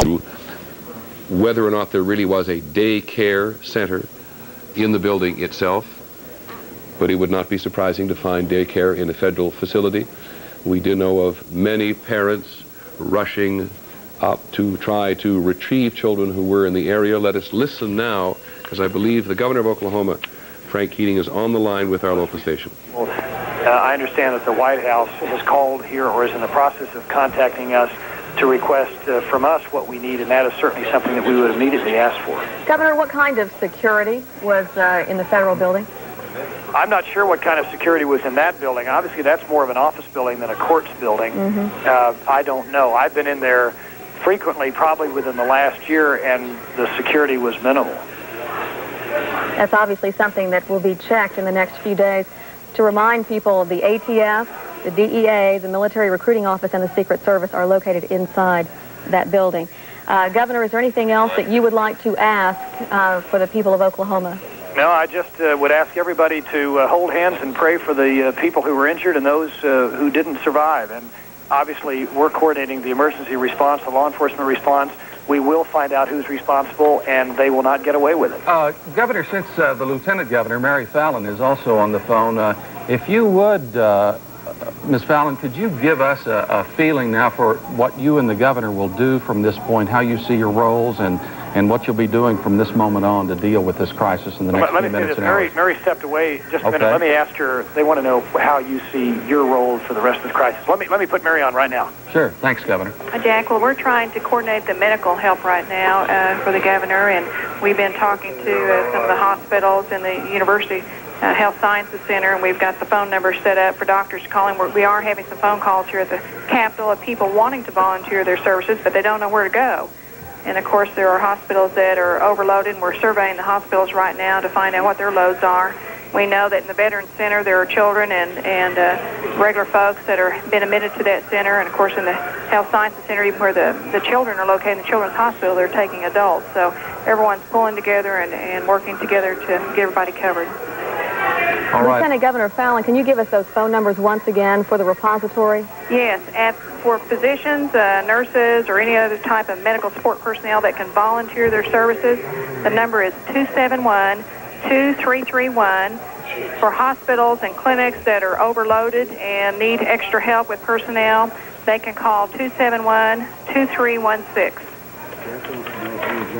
to whether or not there really was a daycare center in the building itself, but it would not be surprising to find daycare in a federal facility. We do know of many parents rushing up to try to retrieve children who were in the area. Let us listen now, because I believe the governor of Oklahoma, Frank Keating, is on the line with our local station. I understand that the White House has called here or is in the process of contacting us to request from us what we need, and that is certainly something that we would immediately ask for. Governor, what kind of security was in the federal building? I'm not sure what kind of security was in that building. Obviously, that's more of an office building than a courts building. I don't know. I've been in there frequently, probably within the last year, and the security was minimal. That's obviously something that will be checked in the next few days. To remind people, the ATF, the DEA, the Military Recruiting Office, and the Secret Service are located inside that building. Governor, is there anything else that you would like to ask for the people of Oklahoma? No, I just would ask everybody to hold hands and pray for the people who were injured and those who didn't survive. And obviously, we're coordinating the emergency response, the law enforcement response. We will find out who's responsible, and they will not get away with it. Governor, since the Lieutenant Governor, Mary Fallon, is also on the phone, if you would, Ms. Fallon, could you give us a feeling now for what you and the governor will do from this point, how you see your roles, and what you'll be doing from this moment on to deal with this crisis in the next few minutes and hours? Mary stepped away just a minute. Let me ask her. They want to know how you see your role for the rest of the crisis. Let me put Mary on right now. Sure. Thanks, Governor. Jack, well, we're trying to coordinate the medical help right now for the governor, and we've been talking to some of the hospitals and the University Health Sciences Center, and we've got the phone number set up for doctors calling. We are having some phone calls here at the Capitol of people wanting to volunteer their services, but they don't know where to go. And, of course, there are hospitals that are overloaded, and we're surveying the hospitals right now to find out what their loads are. We know that in the Veterans Center there are children and regular folks that are been admitted to that center. And, of course, in the Health Sciences Center, even where the children are located in the Children's Hospital, they're taking adults. So everyone's pulling together and working together to get everybody covered. All right. Lieutenant Governor Fallon, can you give us those phone numbers once again for the repository? Yes, for physicians, nurses, or any other type of medical support personnel that can volunteer their services, the number is 271-2331. For hospitals and clinics that are overloaded and need extra help with personnel, they can call 271-2316.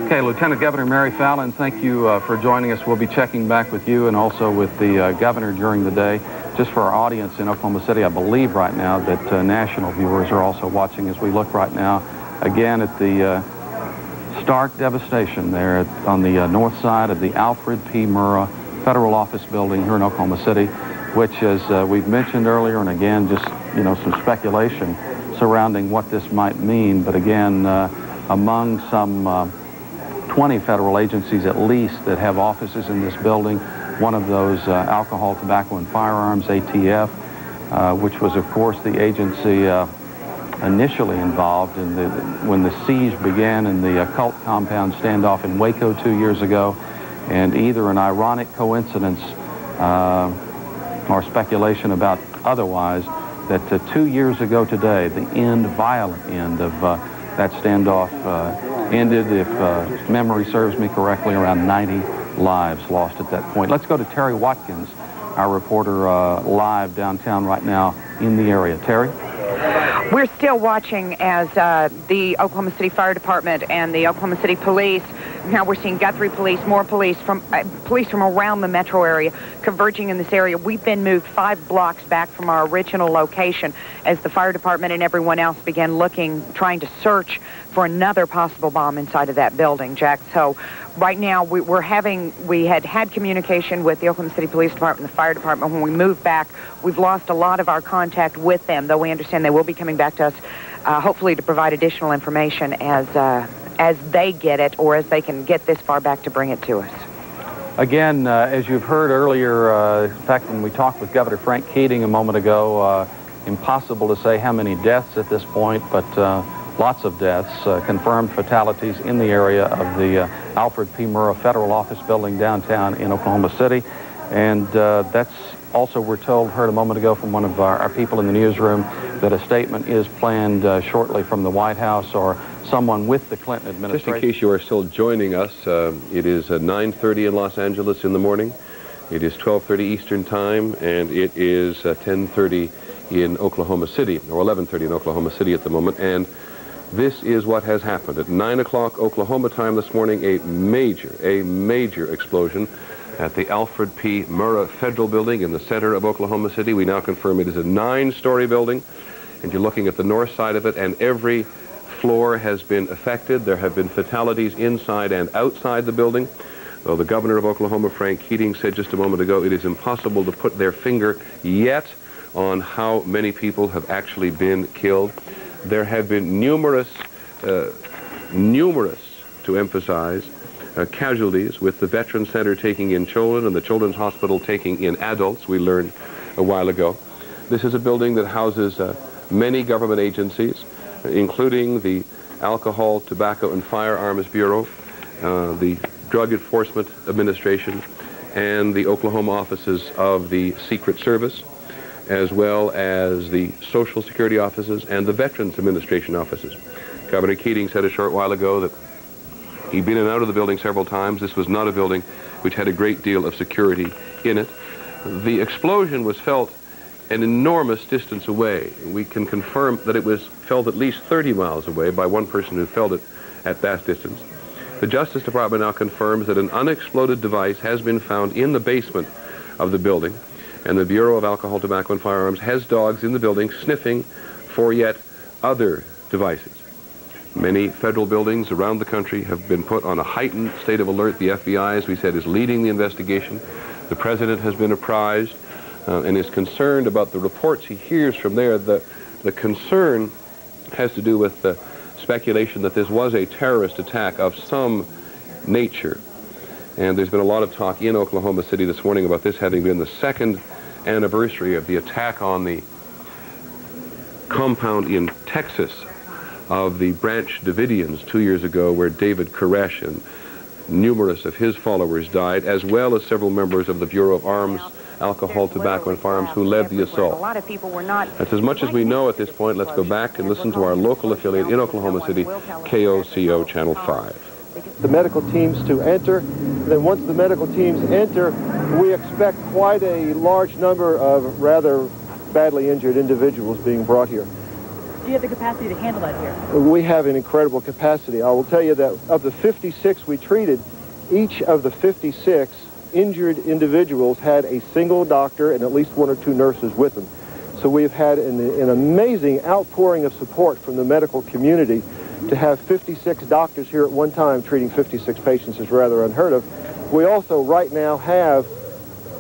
Okay, Lieutenant Governor Mary Fallon, thank you for joining us. We'll be checking back with you and also with the governor during the day. Just for our audience in Oklahoma City, I believe right now that national viewers are also watching as we look right now again at the stark devastation there on the north side of the Alfred P. Murrah Federal Office Building here in Oklahoma City, which, as we've mentioned earlier, and again, just, some speculation surrounding what this might mean. But again, among some 20 federal agencies at least that have offices in this building, one of those alcohol, tobacco, and firearms, ATF, which was, of course, the agency initially involved in when the siege began in the cult compound standoff in Waco 2 years ago, and either an ironic coincidence or speculation about otherwise, that 2 years ago today, the violent end of that standoff ended, if memory serves me correctly, around 90 lives lost at that point. Let's go to Terry Watkins, our reporter live downtown right now in the area. Terry? We're still watching as the Oklahoma City Fire Department and the Oklahoma City Police, now we're seeing Guthrie Police, more police from around the metro area converging in this area. We've been moved 5 blocks back from our original location as the fire department and everyone else began trying to search for another possible bomb inside of that building, Jack. So right now we had communication with the Oklahoma City Police Department and the fire department. When we moved back, we've lost a lot of our contact with them, though we understand they will be coming back to us, hopefully to provide additional information as they get it, or as they can get this far back to bring it to us. Again, as you've heard earlier, in fact, when we talked with Governor Frank Keating a moment ago, impossible to say how many deaths at this point, but lots of deaths, confirmed fatalities in the area of the Alfred P. Murrah Federal Office Building downtown in Oklahoma City. And that's Also, we're told, heard a moment ago from one of our people in the newsroom, that a statement is planned shortly from the White House or someone with the Clinton administration. Just in case you are still joining us, it is 9:30 in Los Angeles in the morning. It is 12:30 Eastern Time, and it is 10:30 in Oklahoma City, or 11:30 in Oklahoma City at the moment. And this is what has happened. At 9 o'clock Oklahoma time this morning, a major explosion at the Alfred P. Murrah Federal Building in the center of Oklahoma City. We now confirm it is a 9-story building, and you're looking at the north side of it, and every floor has been affected. There have been fatalities inside and outside the building. Though the governor of Oklahoma, Frank Keating, said just a moment ago it is impossible to put their finger yet on how many people have actually been killed. There have been numerous, to emphasize, casualties, with the Veterans Center taking in children and the Children's Hospital taking in adults, we learned a while ago. This is a building that houses many government agencies, including the Alcohol, Tobacco, and Firearms Bureau, the Drug Enforcement Administration, and the Oklahoma offices of the Secret Service, as well as the Social Security offices and the Veterans Administration offices. Governor Keating said a short while ago that he'd been in and out of the building several times. This was not a building which had a great deal of security in it. The explosion was felt an enormous distance away. We can confirm that it was felt at least 30 miles away by one person who felt it at that distance. The Justice Department now confirms that an unexploded device has been found in the basement of the building, and the Bureau of Alcohol, Tobacco, and Firearms has dogs in the building sniffing for yet other devices. Many federal buildings around the country have been put on a heightened state of alert. The FBI, as we said, is leading the investigation. The president has been apprised and is concerned about the reports he hears from there. The concern has to do with the speculation that this was a terrorist attack of some nature. And there's been a lot of talk in Oklahoma City this morning about this having been the second anniversary of the attack on the compound in Texas of the Branch Davidians 2 years ago, where David Koresh and numerous of his followers died, as well as several members of the Bureau of Arms, Alcohol, Tobacco, and Firearms who led the assault. A lot of people were not. That's as much as we know at this point. Let's go back and listen to our local affiliate in Oklahoma City, KOCO Channel 5. The medical teams to enter. Then once the medical teams enter, we expect quite a large number of rather badly injured individuals being brought here. Do you have the capacity to handle that here? We have an incredible capacity. I will tell you that of the 56 we treated, each of the 56 injured individuals had a single doctor and at least 1 or 2 nurses with them. So we've had an amazing outpouring of support from the medical community. To have 56 doctors here at one time treating 56 patients is rather unheard of. We also right now have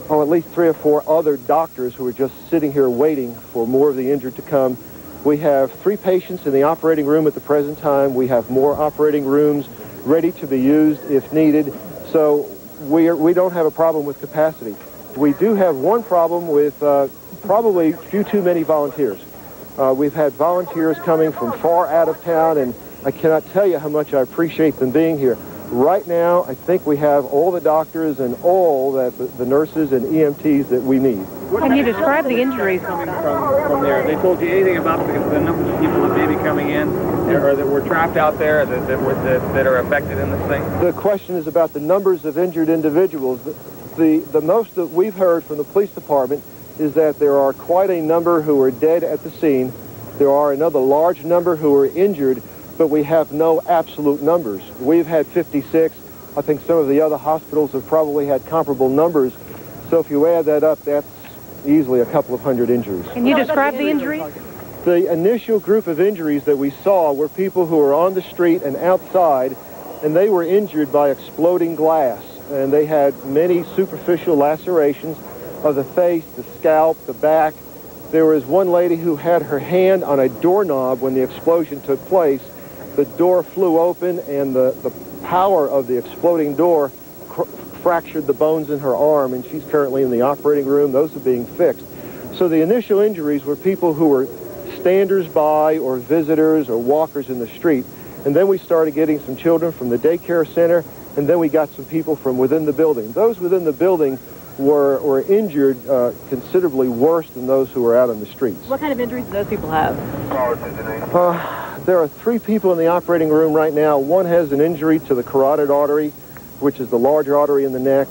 at least 3 or 4 other doctors who are just sitting here waiting for more of the injured to come. We have 3 patients in the operating room at the present time. We have more operating rooms ready to be used if needed. So we don't have a problem with capacity. We do have one problem with probably a few too many volunteers. We've had volunteers coming from far out of town, and I cannot tell you how much I appreciate them being here. Right now, I think we have all the doctors and all the nurses and EMTs that we need. Can you describe the injuries coming from there? They told you anything about the number of people that may be coming in or that were trapped out there that are affected in this thing? The question is about the numbers of injured individuals. The most that we've heard from the police department is that there are quite a number who are dead at the scene. There are another large number who are injured, but we have no absolute numbers. We've had 56. I think some of the other hospitals have probably had comparable numbers. So if you add that up, that's easily a couple of hundred injuries. Can you describe the injuries? The initial group of injuries that we saw were people who were on the street and outside, and they were injured by exploding glass. And they had many superficial lacerations of the face, the scalp, the back. There was one lady who had her hand on a doorknob when the explosion took place. The door flew open, and the power of the exploding door fractured the bones in her arm, and she's currently in the operating room. Those are being fixed. So the initial injuries were people who were standers-by or visitors or walkers in the street. And then we started getting some children from the daycare center, and then we got some people from within the building. Those within the building were injured considerably worse than those who were out on the streets. What kind of injuries do those people have? There are 3 people in the operating room right now. One has an injury to the carotid artery, which is the large artery in the neck.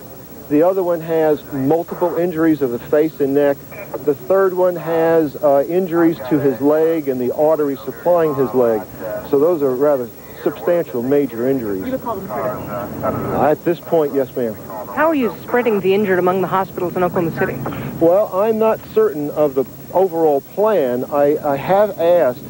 The other one has multiple injuries of the face and neck. The third one has injuries to his leg and the artery supplying his leg. So those are rather substantial major injuries. You would call them critical? At this point, yes, ma'am. How are you spreading the injured among the hospitals in Oklahoma City? Well, I'm not certain of the overall plan. I have asked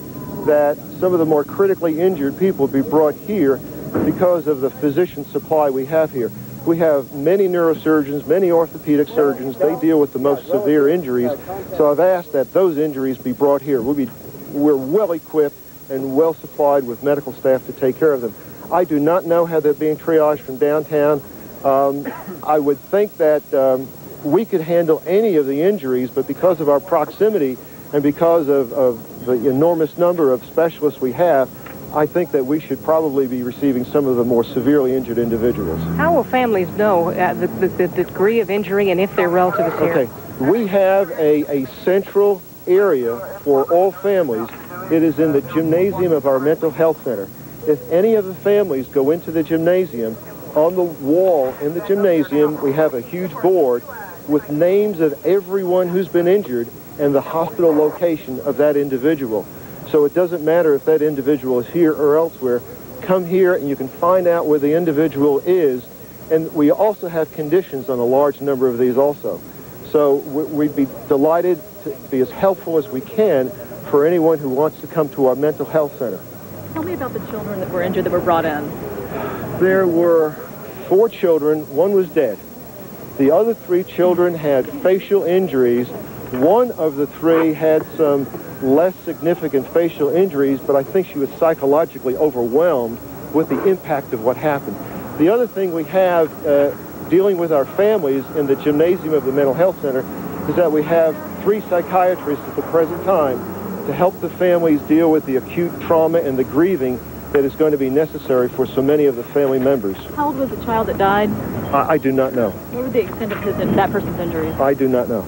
that some of the more critically injured people be brought here because of the physician supply we have here. We have many neurosurgeons, many orthopedic surgeons. They deal with the most severe injuries. So I've asked that those injuries be brought here. We're well equipped and well supplied with medical staff to take care of them. I do not know how they're being triaged from downtown. I would think that we could handle any of the injuries, but because of our proximity and because of the enormous number of specialists we have, I think that we should probably be receiving some of the more severely injured individuals. How will families know the degree of injury and if their relative is here? Okay, we have a central area for all families. It is in the gymnasium of our mental health center. If any of the families go into the gymnasium, on the wall in the gymnasium, we have a huge board with names of everyone who's been injured and the hospital location of that individual. So it doesn't matter if that individual is here or elsewhere. Come here and you can find out where the individual is. And we also have conditions on a large number of these also. So we'd be delighted to be as helpful as we can for anyone who wants to come to our mental health center. Tell me about the children that were injured that were brought in. There were 4 children. One was dead. The other 3 children had facial injuries. One of the 3 had some less significant facial injuries, but I think she was psychologically overwhelmed with the impact of what happened. The other thing we have dealing with our families in the gymnasium of the mental health center is that we have 3 psychiatrists at the present time to help the families deal with the acute trauma and the grieving that is going to be necessary for so many of the family members. How old was the child that died? I do not know. What was the extent of that person's injuries? I do not know.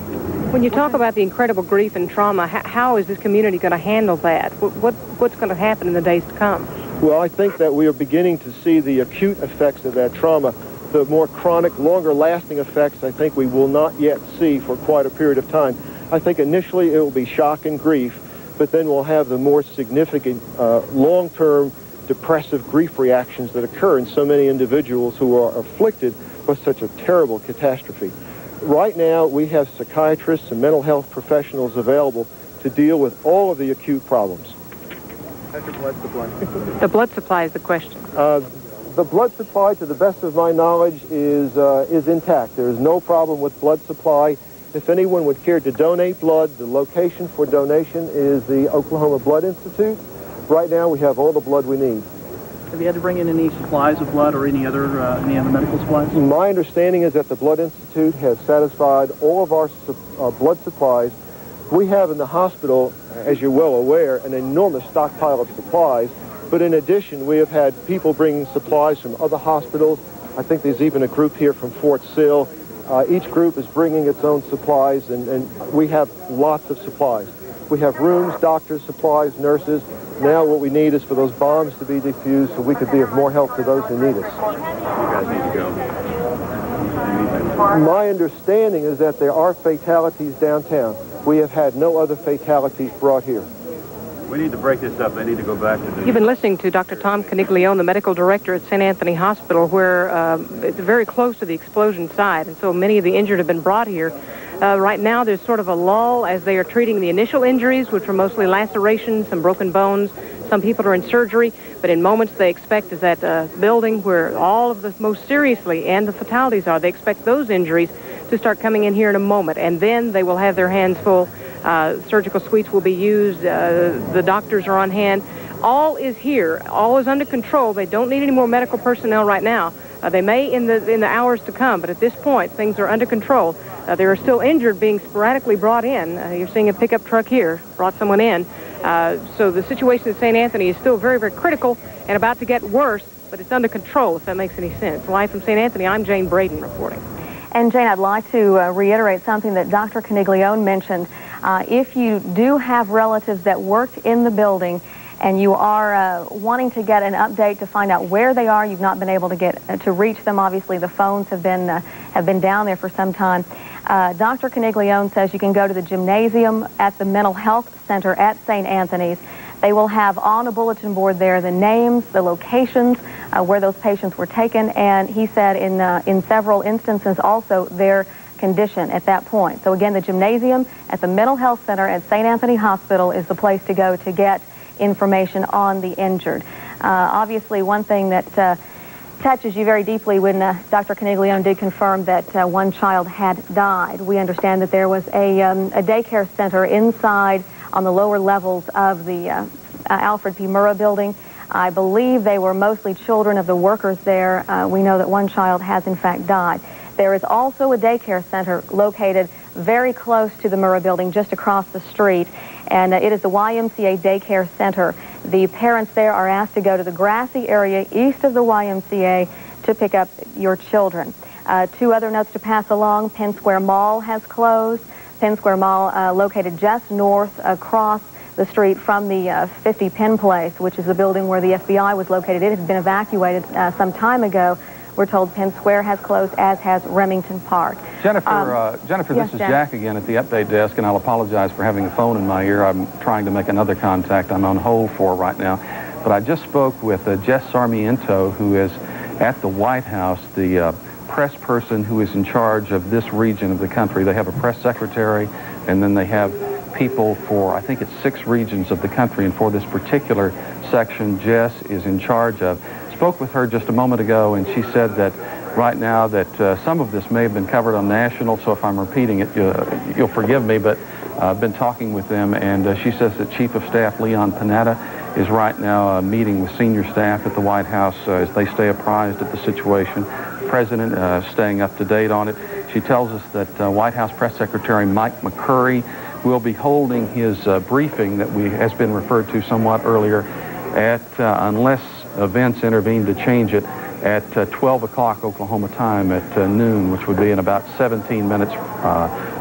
When you talk about the incredible grief and trauma, how is this community going to handle that? What's going to happen in the days to come? Well, I think that we are beginning to see the acute effects of that trauma. The more chronic, longer-lasting effects, I think we will not yet see for quite a period of time. I think initially it will be shock and grief, but then we'll have the more significant long-term depressive grief reactions that occur in so many individuals who are afflicted by such a terrible catastrophe. Right now, we have psychiatrists and mental health professionals available to deal with all of the acute problems. The blood supply is the question. The blood supply, to the best of my knowledge, is intact. There is no problem with blood supply. If anyone would care to donate blood, the location for donation is the Oklahoma Blood Institute. Right now, we have all the blood we need. Have you had to bring in any supplies of blood or any other medical supplies? My understanding is that the Blood Institute has satisfied all of our blood supplies. We have in the hospital, as you're well aware, an enormous stockpile of supplies. But in addition, we have had people bringing supplies from other hospitals. I think there's even a group here from Fort Sill. Each group is bringing its own supplies, and we have lots of supplies. We have rooms, doctors, supplies, nurses. Now what we need is for those bombs to be defused so we could be of more help to those who need us. You guys need to go. My understanding is that there are fatalities downtown. We have had no other fatalities brought here. We need to break this up. They need to go back to the... You've been listening to Dr. Tom Caniglione, the medical director at St. Anthony Hospital, where it's very close to the explosion site, and so many of the injured have been brought here. Right now, there's sort of a lull as they are treating the initial injuries, which were mostly lacerations, some broken bones. Some people are in surgery, but in moments they expect is that building where all of the most seriously and the fatalities are, they expect those injuries to start coming in here in a moment, and then they will have their hands full. Surgical suites will be used. The doctors are on hand. All is here. All is under control. They don't need any more medical personnel right now. They may in the hours to come, but at this point, things are under control. There are still injured being sporadically brought in. You're seeing a pickup truck here, brought someone in. So the situation at St. Anthony is still very, very critical and about to get worse, but it's under control, if that makes any sense. Live from St. Anthony, I'm Jane Braden reporting. And Jane, I'd like to reiterate something that Dr. Caniglione mentioned. If you do have relatives that worked in the building and you are wanting to get an update to find out where they are, you've not been able to get to reach them. Obviously, the phones have been down there for some time. Dr. Caniglione says you can go to the gymnasium at the Mental Health Center at St. Anthony's. They will have on a bulletin board there the names, the locations where those patients were taken, and he said in several instances also their condition at that point. So again, the gymnasium at the Mental Health Center at St. Anthony Hospital is the place to go to get information on the injured. Obviously, one thing that touches you very deeply when Dr. Caniglione did confirm that one child had died. We understand that there was a daycare center inside on the lower levels of the Alfred P. Murrah building. I believe they were mostly children of the workers there. We know that one child has in fact died. There is also a daycare center located very close to the Murrah building, just across the street, and it is the YMCA Daycare Center. The parents there are asked to go to the grassy area east of the YMCA to pick up your children. Two other notes to pass along. Penn Square Mall has closed. Penn Square Mall located just north across the street from the 50 Penn Place, which is the building where the FBI was located. It has been evacuated some time ago. We're told Penn Square has closed, as has Remington Park. Jennifer, yes, this is Jack again at the update desk, and I'll apologize for having a phone in my ear. I'm trying to make another contact I'm on hold for right now. But I just spoke with Jess Sarmiento, who is at the White House, the press person who is in charge of this region of the country. They have a press secretary, and then they have people for, I think it's 6 regions of the country, and for this particular section, Jess is in charge of. Spoke with her just a moment ago, and she said that right now that some of this may have been covered on national, so if I'm repeating it, you'll forgive me, but I've been talking with them, and she says that Chief of Staff Leon Panetta is right now meeting with senior staff at the White House as they stay apprised of the situation. The President staying up to date on it. She tells us that White House Press Secretary Mike McCurry will be holding his briefing that has been referred to somewhat earlier at, unless events intervene to change it, at 12 o'clock Oklahoma time at noon, which would be in about 17 minutes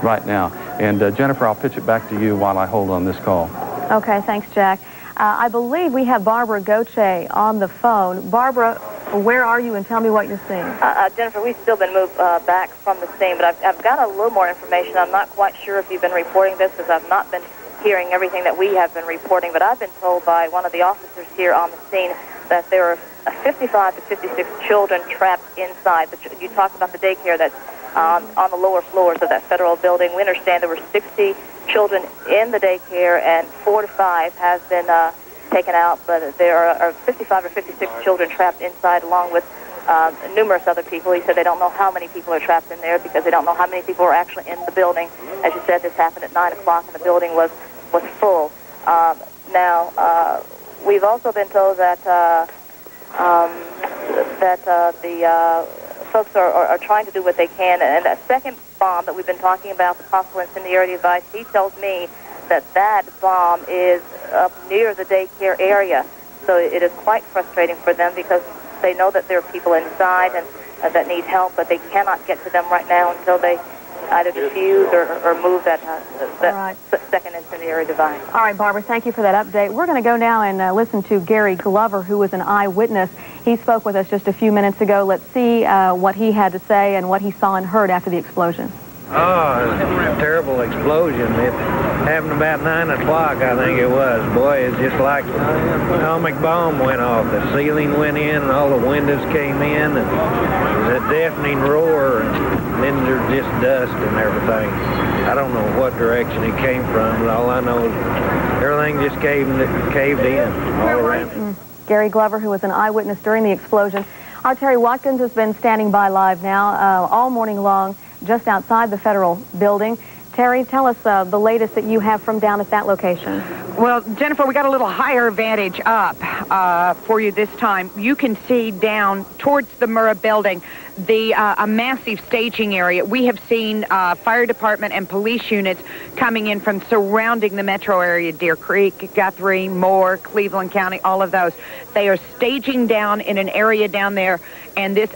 right now. And Jennifer, I'll pitch it back to you while I hold on this call. Okay, thanks, Jack. I believe we have Barbara Goche on the phone. Barbara, where are you, and tell me what you're seeing. Jennifer, we've still been moved back from the scene, but I've got a little more information. I'm not quite sure if you've been reporting this, because I've not been hearing everything that we have been reporting, but I've been told by one of the officers here on the scene that there are 55 to 56 children trapped inside. You talked about the daycare that's on the lower floors of that federal building. We understand there were 60 children in the daycare, and 4 to 5 have been taken out, but there are 55 or 56 children trapped inside, along with numerous other people. He said they don't know how many people are trapped in there because they don't know how many people are actually in the building. As you said, this happened at 9 o'clock, and the building was full. Now, we've also been told that the folks are trying to do what they can. And that second bomb that we've been talking about, the possible incendiary device, he tells me that bomb is up near the daycare area. So it is quite frustrating for them, because they know that there are people inside and that need help, but they cannot get to them right now until they either defuse or move that second incendiary device. All right, Barbara, thank you for that update. We're going to go now and listen to Gary Glover, who was an eyewitness. He spoke with us just a few minutes ago. Let's see what he had to say and what he saw and heard after the explosion. Oh, it was a terrible explosion. It happened about 9 o'clock, I think it was. Boy, it's just like an atomic bomb went off. The ceiling went in, and all the windows came in, and it was a deafening roar, and then there's just dust and everything. I don't know what direction it came from, but all I know is everything just caved in all around. Gary Glover, who was an eyewitness during the explosion. Our Terry Watkins has been standing by live now all morning long, just outside the federal building. Terry, tell us the latest that you have from down at that location. Well, Jennifer, we got a little higher vantage up for you this time. You can see down towards the Murrah building a massive staging area. We have seen fire department and police units coming in from surrounding the metro area, Deer Creek, Guthrie, Moore, Cleveland County, all of those. They are staging down in an area down there, and this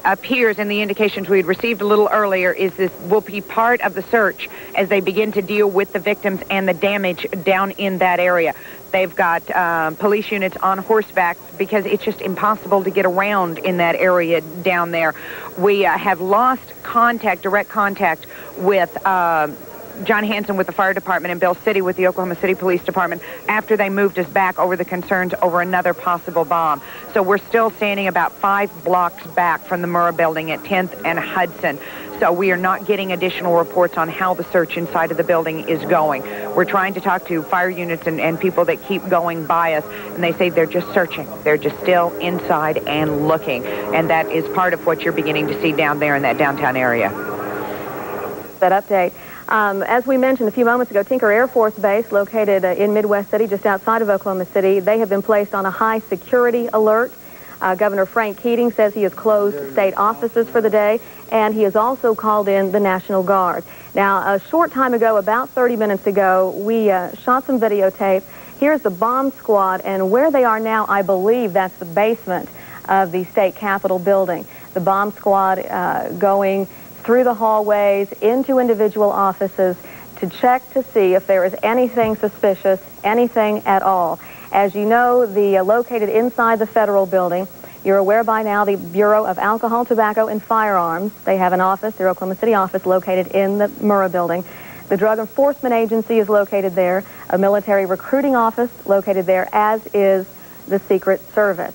appears, and the indications we had received a little earlier, is this will be part of the search as they begin to deal with the victims and the damage down in that area. They've got police units on horseback because it's just impossible to get around in that area down there. We have lost contact, direct contact with John Hanson with the fire department and Bill City with the Oklahoma City Police Department after they moved us back over the concerns over another possible bomb. So we're still standing about 5 blocks back from the Murrah building at 10th and Hudson. So we are not getting additional reports on how the search inside of the building is going. We're trying to talk to fire units and people that keep going by us, and they say they're just searching. They're just still inside and looking. And that is part of what you're beginning to see down there in that downtown area. That update. As we mentioned a few moments ago, Tinker Air Force Base, located in Midwest City, just outside of Oklahoma City, they have been placed on a high security alert. Governor Frank Keating says he has closed state offices for the day, and he has also called in the National Guard. Now, a short time ago, about 30 minutes ago, we shot some videotape. Here's the bomb squad, and where they are now, I believe that's the basement of the state capitol building. The bomb squad going through the hallways into individual offices to check to see if there is anything suspicious, anything at all. As you know, located inside the federal building, you're aware by now, the Bureau of Alcohol, Tobacco, and Firearms. They have an office, their Oklahoma City office, located in the Murrah building. The Drug Enforcement Agency is located there, a military recruiting office located there, as is the Secret Service.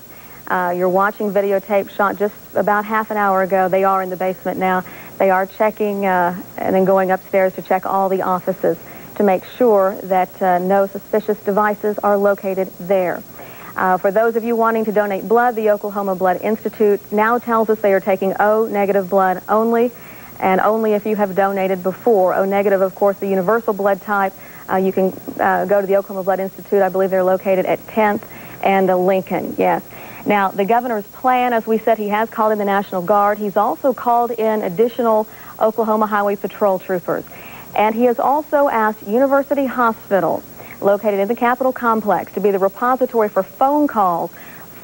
You're watching videotape shot just about half an hour ago. They are in the basement now. They are checking and then going upstairs to check all the offices to make sure that no suspicious devices are located there. For those of you wanting to donate blood, the Oklahoma Blood Institute now tells us they are taking O-negative blood only, and only if you have donated before. O-negative, of course, the universal blood type. You can go to the Oklahoma Blood Institute. I believe they're located at 10th and Lincoln, yes. Now, the governor's plan, as we said, he has called in the National Guard. He's also called in additional Oklahoma Highway Patrol troopers. And he has also asked University Hospital, located in the Capitol complex, to be the repository for phone calls.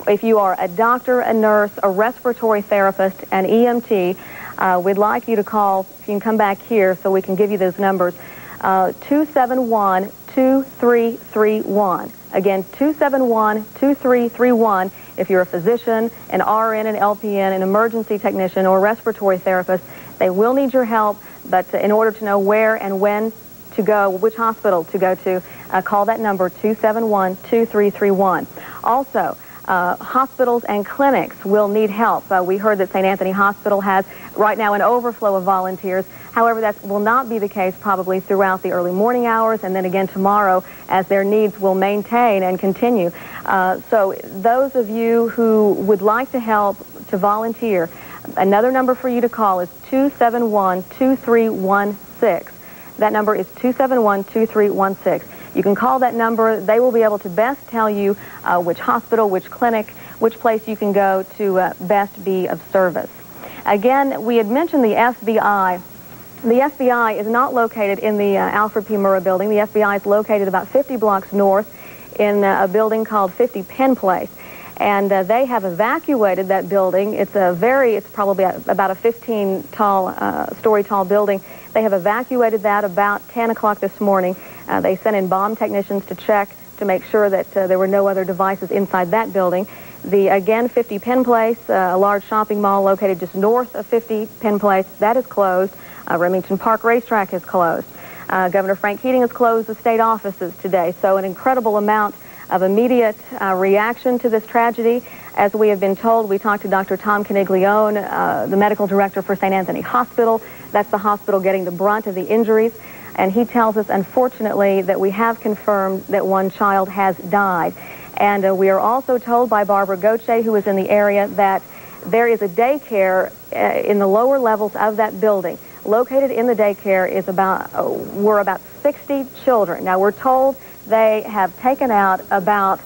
If you are a doctor, a nurse, a respiratory therapist, an EMT, we'd like you to call, if you can come back here so we can give you those numbers, 271-2331. Again, 271-2331. If you're a physician, an RN, an LPN, an emergency technician, or a respiratory therapist, they will need your help. But in order to know where and when to go, which hospital to go to, call that number, 271-2331. Also, hospitals and clinics will need help. We heard that St. Anthony Hospital has right now an overflow of volunteers. However, that will not be the case probably throughout the early morning hours and then again tomorrow, as their needs will maintain and continue. So those of you who would like to help, to volunteer, another number for you to call is 271-2316. That number is 271-2316. You can call that number. They will be able to best tell you which hospital, which clinic, which place you can go to best be of service. Again, we had mentioned the FBI. The FBI is not located in the Alfred P. Murrah building. The FBI is located about 50 blocks north in a building called 50 Penn Place. And they have evacuated that building. It's probably about a 15-story tall building. They have evacuated that about 10 o'clock this morning. They sent in bomb technicians to check to make sure that there were no other devices inside that building. Again, 50 Penn Place, a large shopping mall located just north of 50 Penn Place, that is closed. Remington Park Racetrack is closed. Governor Frank Keating has closed the state offices today. So an incredible amount of immediate reaction to this tragedy. As we have been told, we talked to Dr. Tom Caniglione, the medical director for St. Anthony Hospital. That's the hospital getting the brunt of the injuries. And he tells us, unfortunately, that we have confirmed that one child has died. And we are also told by Barbara Goche, who is in the area, that there is a daycare in the lower levels of that building. Located in the daycare were about 60 children. Now, we're told they have taken out about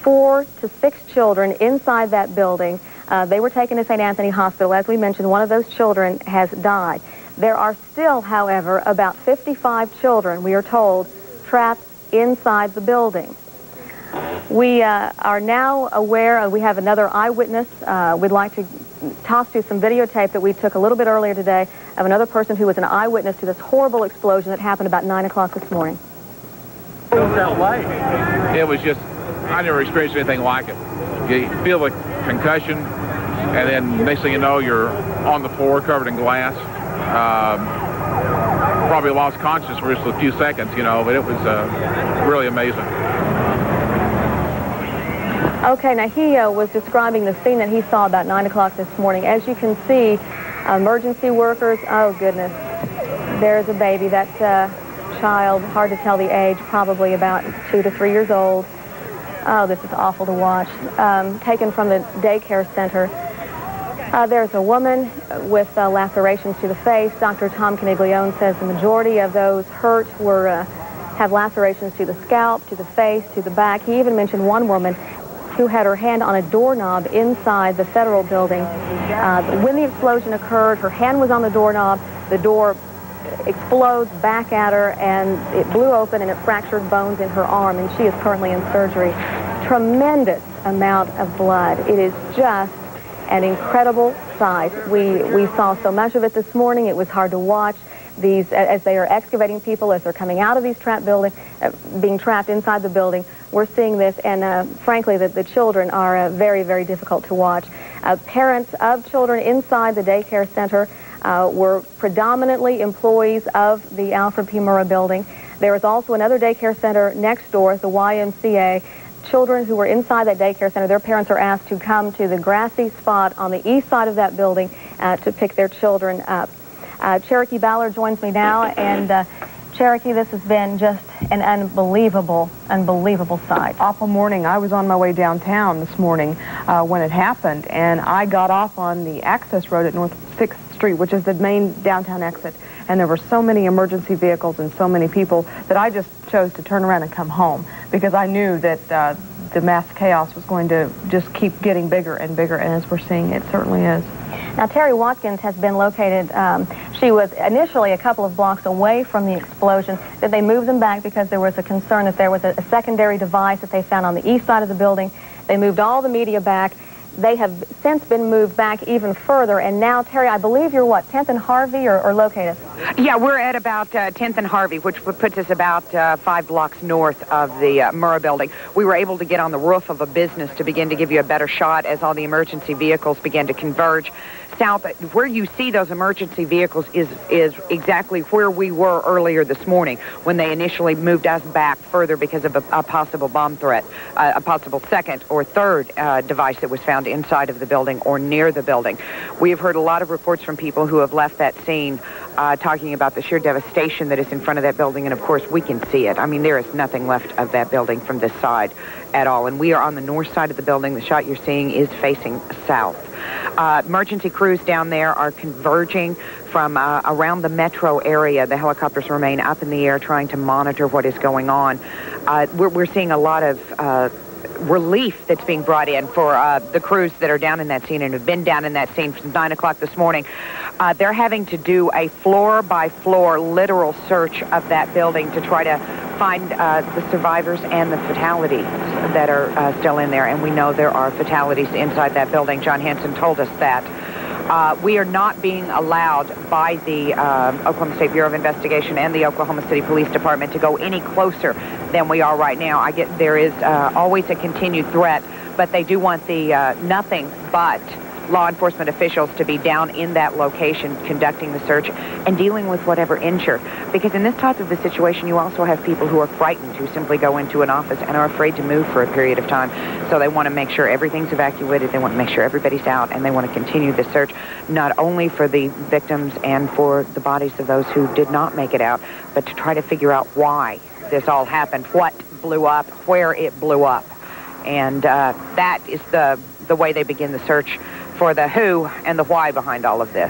4 to 6 children inside that building. They were taken to St. Anthony Hospital. As we mentioned, one of those children has died. There are still, however, about 55 children, we are told, trapped inside the building. We are now aware, we have another eyewitness we'd like to toss to some videotape that we took a little bit earlier today of another person who was an eyewitness to this horrible explosion that happened about 9 o'clock this morning. What was that like? It was just, I never experienced anything like it. You feel the concussion, and then next thing you know, you're on the floor covered in glass. Probably lost consciousness for just a few seconds, you know, but it was really amazing. Okay, now he was describing the scene that he saw about 9 o'clock this morning. As you can see, emergency workers, oh goodness, there's a baby. That child, hard to tell the age, probably about 2 to 3 years old. Oh, this is awful to watch. Taken from the daycare center. There's a woman with lacerations to the face. Dr. Tom Caniglione says the majority of those hurt have lacerations to the scalp, to the face, to the back. He even mentioned one woman who had her hand on a doorknob inside the federal building. When the explosion occurred, her hand was on the doorknob. The door explodes back at her, and it blew open, and it fractured bones in her arm, and she is currently in surgery. Tremendous amount of blood. It is just an incredible sight. We saw so much of it this morning. It was hard to watch. These, as they are excavating people, as they're coming out of these trapped buildings, being trapped inside the building, we're seeing this, and frankly, the children are very, very difficult to watch. Parents of children inside the daycare center were predominantly employees of the Alfred P. Murrah building. There is also another daycare center next door, the YMCA. Children who were inside that daycare center, their parents are asked to come to the grassy spot on the east side of that building to pick their children up. Cherokee Ballard joins me now, and Cherokee, this has been just an unbelievable sight. Awful morning. I was on my way downtown this morning when it happened, and I got off on the access road at North 6th Street, which is the main downtown exit, and there were so many emergency vehicles and so many people that I just chose to turn around and come home, because I knew that the mass chaos was going to just keep getting bigger and bigger, and as we're seeing, it certainly is. Now, Terry Watkins has been located. She was initially a couple of blocks away from the explosion. Then they moved them back because there was a concern that there was a secondary device that they found on the east side of the building. They moved all the media back. They have since been moved back even further, and now, Terry, I believe you're what, 10th and Harvey or located? Yeah, we're at about 10th and Harvey, which puts us about 5 blocks north of the Murrah building. We were able to get on the roof of a business to begin to give you a better shot as all the emergency vehicles began to converge south. Where you see those emergency vehicles is exactly where we were earlier this morning when they initially moved us back further because of a possible bomb threat, a possible second or third device that was found inside of the building or near the building. We have heard a lot of reports from people who have left that scene talking about the sheer devastation that is in front of that building, and of course we can see it. I mean, there is nothing left of that building from this side at all, and we are on the north side of the building. The shot you're seeing is facing south. Emergency crews down there are converging from around the metro area. The helicopters remain up in the air trying to monitor what is going on. We're seeing a lot of relief that's being brought in for the crews that are down in that scene and have been down in that scene since 9 o'clock this morning. They're having to do a floor-by-floor literal search of that building to try to find the survivors and the fatalities that are still in there. And we know there are fatalities inside that building. John Hanson told us that. We are not being allowed by the Oklahoma State Bureau of Investigation and the Oklahoma City Police Department to go any closer than we are right now. There is always a continued threat, but they do want the nothing but law enforcement officials to be down in that location conducting the search and dealing with whatever injured. Because in this type of a situation, you also have people who are frightened, who simply go into an office and are afraid to move for a period of time. So they want to make sure everything's evacuated, they want to make sure everybody's out, and they want to continue the search, not only for the victims and for the bodies of those who did not make it out, but to try to figure out why this all happened, what blew up, where it blew up. And that is the way they begin the search for the who and the why behind all of this.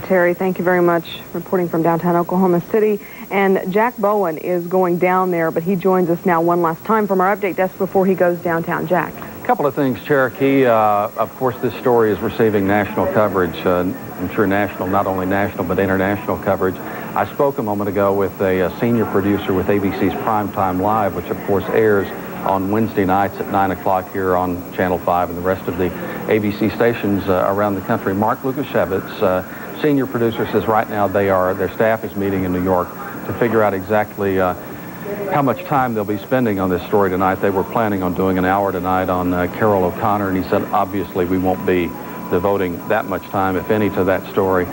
Terry, thank you very much. Reporting from downtown Oklahoma City. And Jack Bowen is going down there, but he joins us now one last time from our update desk before he goes downtown. Jack. A couple of things, Cherokee. Of course, this story is receiving national coverage. I'm sure national, not only national, but international coverage. I spoke a moment ago with a senior producer with ABC's Primetime Live, which of course airs on Wednesday nights at 9 o'clock here on Channel 5 and the rest of the ABC stations around the country. Mark Lukashevitz, senior producer, says right now their staff is meeting in New York to figure out exactly how much time they'll be spending on this story tonight. They were planning on doing an hour tonight on Carol O'Connor, and he said, obviously, we won't be devoting that much time, if any, to that story.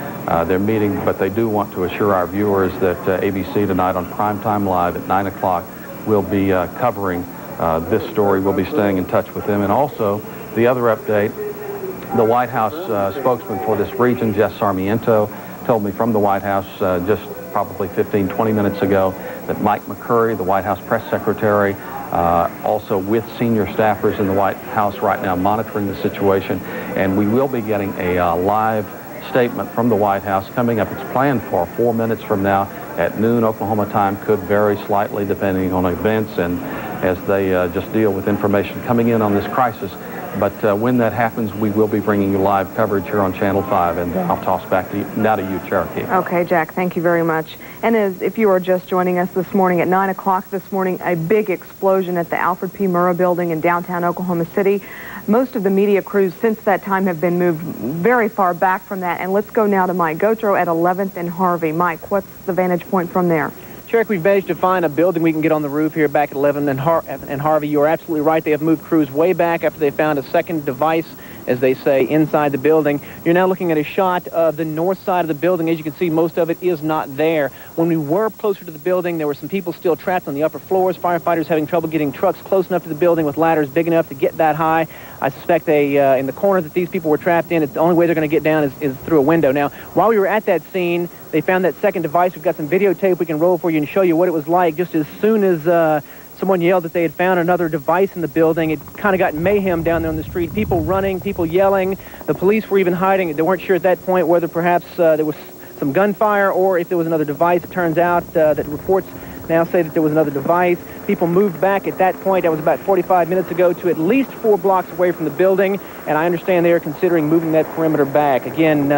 They're meeting, but they do want to assure our viewers that ABC tonight on Primetime Live at 9 o'clock will be covering this story. We'll be staying in touch with them. And also, the other update, the White House spokesman for this region, Jess Sarmiento, told me from the White House just probably 15, 20 minutes ago that Mike McCurry, the White House press secretary, also with senior staffers in the White House right now monitoring the situation, and we will be getting a live statement from the White House coming up. It's planned for 4 minutes from now at noon Oklahoma time. Could vary slightly depending on events and as they just deal with information coming in on this crisis. But when that happens, we will be bringing you live coverage here on Channel 5, and I'll toss back to you, now to you, Cherokee. Okay, Jack, thank you very much. And if you are just joining us this morning at 9 o'clock this morning, a big explosion at the Alfred P. Murrah building in downtown Oklahoma City. Most of the media crews since that time have been moved very far back from that. And let's go now to Mike Gotro at 11th and Harvey. Mike, what's the vantage point from there? Cherokee, we've managed to find a building we can get on the roof here back at 11 and Harvey. You are absolutely right. They have moved crews way back after they found a second device, as they say, inside the building. You're now looking at a shot of the north side of the building. As you can see, most of it is not there. When we were closer to the building, there were some people still trapped on the upper floors. Firefighters having trouble getting trucks close enough to the building with ladders big enough to get that high. I suspect in the corner that these people were trapped in, the only way they're going to get down is through a window. Now, while we were at that scene, they found that second device. We've got some videotape we can roll for you and show you what it was like. Just as soon as someone yelled that they had found another device in the building, it kind of got mayhem down there on the street. People running, people yelling. The police were even hiding. They weren't sure at that point whether perhaps there was some gunfire or if there was another device. It turns out that reports now say that there was another device. People moved back at that point. That was about 45 minutes ago, to at least 4 blocks away from the building, and I understand they are considering moving that perimeter back. Again,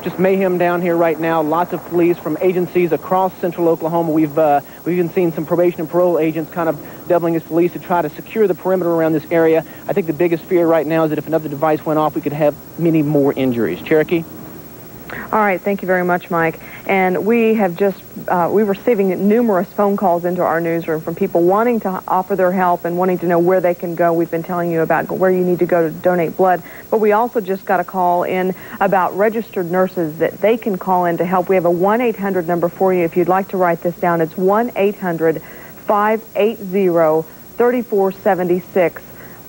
just mayhem down here right now. Lots of police from agencies across central Oklahoma. We've even seen some probation and parole agents kind of doubling as police to try to secure the perimeter around this area. I think the biggest fear right now is that if another device went off, we could have many more injuries. Cherokee? All right, thank you very much, Mike. And we have just, we're receiving numerous phone calls into our newsroom from people wanting to offer their help and wanting to know where they can go. We've been telling you about where you need to go to donate blood. But we also just got a call in about registered nurses that they can call in to help. We have a 1-800 number for you if you'd like to write this down. It's 1-800-580-3476.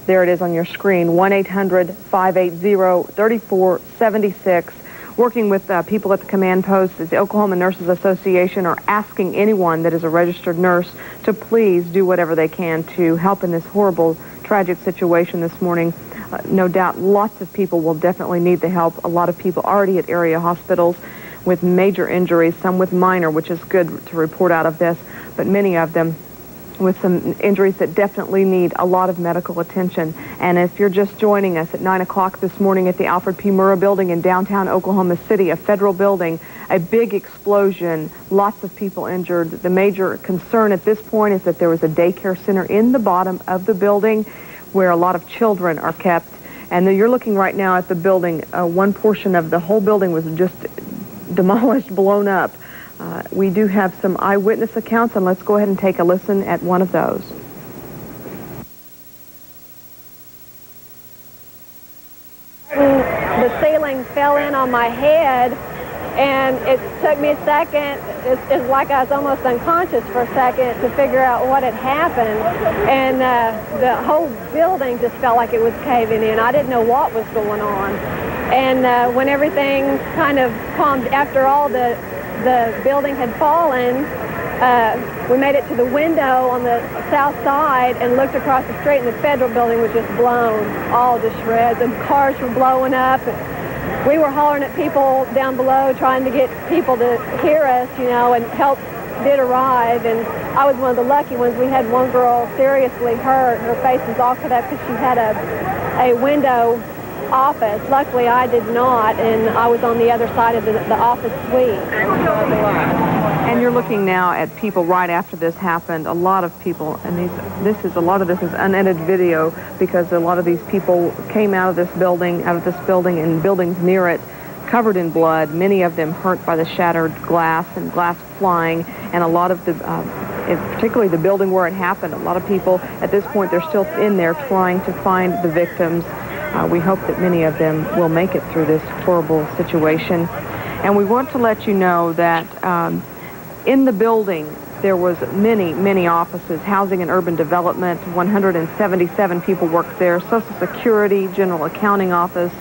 There it is on your screen, 1-800-580-3476. Working with people at the command post, the Oklahoma Nurses Association are asking anyone that is a registered nurse to please do whatever they can to help in this horrible, tragic situation this morning. No doubt lots of people will definitely need the help. A lot of people already at area hospitals with major injuries, some with minor, which is good to report out of this, but many of them with some injuries that definitely need a lot of medical attention. And if you're just joining us at 9 o'clock this morning at the Alfred P. Murrah building in downtown Oklahoma City, a federal building, a big explosion, lots of people injured. The major concern at this point is that there was a daycare center in the bottom of the building where a lot of children are kept. And you're looking right now at the building. One portion of the whole building was just demolished, blown up. We do have some eyewitness accounts, and let's go ahead and take a listen at one of those. The ceiling fell in on my head, and it took me a second. It's like I was almost unconscious for a second to figure out what had happened. And the whole building just felt like it was caving in. I didn't know what was going on. And when everything kind of calmed, after all the building had fallen, we made it to the window on the south side and looked across the street, and the federal building was just blown all to shreds. The cars were blowing up. We were hollering at people down below, trying to get people to hear us, you know, and help did arrive. And I was one of the lucky ones. We had one girl seriously hurt. Her face was all cut up because she had a window office. Luckily, I did not, and I was on the other side of the office suite. And you're looking now at people right after this happened. A lot of people, and a lot of this is unedited video because a lot of these people came out of this building, and buildings near it, covered in blood. Many of them hurt by the shattered glass and glass flying, and a lot of the, particularly the building where it happened. A lot of people at this point, they're still in there trying to find the victims. We hope that many of them will make it through this horrible situation. And we want to let you know that in the building, there was many offices, housing and urban development, 177 people worked there, Social Security, General Accounting Office,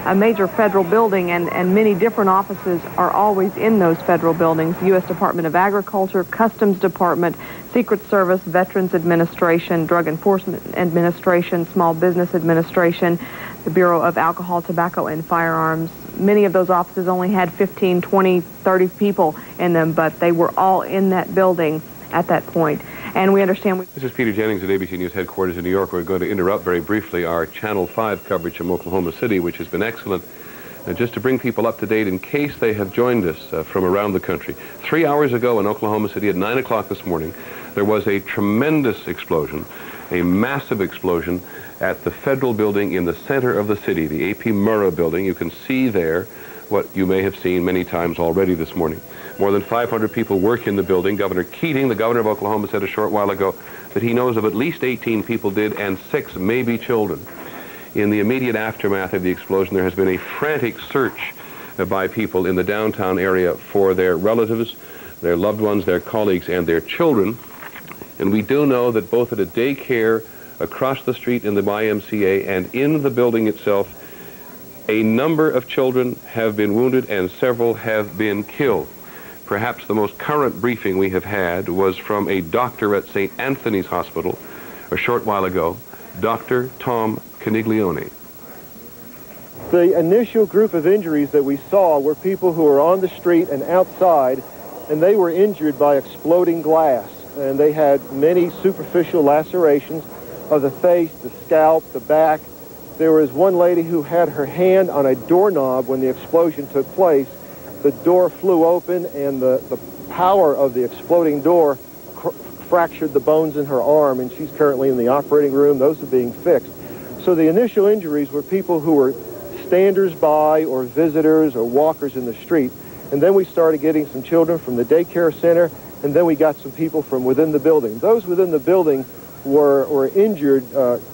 a major federal building, and many different offices are always in those federal buildings. U.S. Department of Agriculture, Customs Department, Secret Service, Veterans Administration, Drug Enforcement Administration, Small Business Administration, the Bureau of Alcohol, Tobacco, and Firearms. Many of those offices only had 15, 20, 30 people in them, but they were all in that building at that point. And we understand... This is Peter Jennings at ABC News headquarters in New York. We're going to interrupt very briefly our Channel 5 coverage from Oklahoma City, which has been excellent, just to bring people up to date in case they have joined us from around the country. 3 hours ago in Oklahoma City at 9 o'clock this morning, there was a tremendous explosion, a massive explosion at the federal building in the center of the city, the A.P. Murrah building. You can see there what you may have seen many times already this morning. More than 500 people work in the building. Governor Keating, the governor of Oklahoma, said a short while ago that he knows of at least 18 people dead and 6 may be children. In the immediate aftermath of the explosion, there has been a frantic search by people in the downtown area for their relatives, their loved ones, their colleagues, and their children. And we do know that both at a daycare across the street in the YMCA and in the building itself, a number of children have been wounded and several have been killed. Perhaps the most current briefing we have had was from a doctor at St. Anthony's Hospital a short while ago, Dr. Tom Caniglione. The initial group of injuries that we saw were people who were on the street and outside, and they were injured by exploding glass. And they had many superficial lacerations of the face, the scalp, the back. There was one lady who had her hand on a doorknob when the explosion took place. The door flew open, and the power of the exploding door fractured the bones in her arm, and she's currently in the operating room. Those are being fixed. So the initial injuries were people who were standers-by or visitors or walkers in the street. And then we started getting some children from the daycare center, and then we got some people from within the building. Those within the building were injured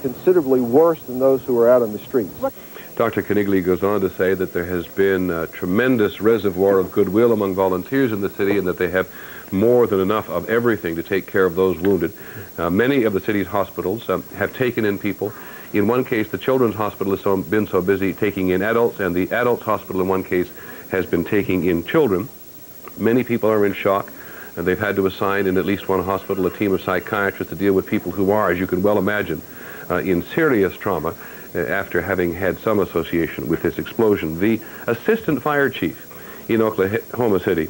considerably worse than those who were out on the streets. Dr. Canigli goes on to say that there has been a tremendous reservoir of goodwill among volunteers in the city and that they have more than enough of everything to take care of those wounded. Many of the city's hospitals have taken in people. In one case, the Children's Hospital has been so busy taking in adults, and the Adults Hospital in one case has been taking in children. Many people are in shock, and they've had to assign in at least one hospital a team of psychiatrists to deal with people who are, as you can well imagine, in serious trauma after having had some association with this explosion. The assistant fire chief in Oklahoma City,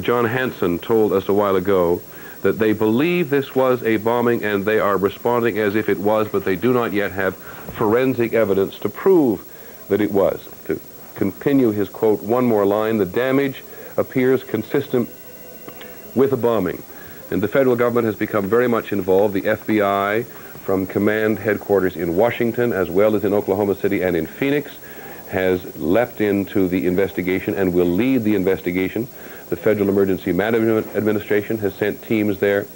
John Hanson, told us a while ago that they believe this was a bombing and they are responding as if it was, but they do not yet have forensic evidence to prove that it was. To continue his quote, one more line, the damage appears consistent with a bombing. And the federal government has become very much involved. The FBI, from command headquarters in Washington, as well as in Oklahoma City and in Phoenix, has leapt into the investigation and will lead the investigation. The Federal Emergency Management Administration has sent teams there,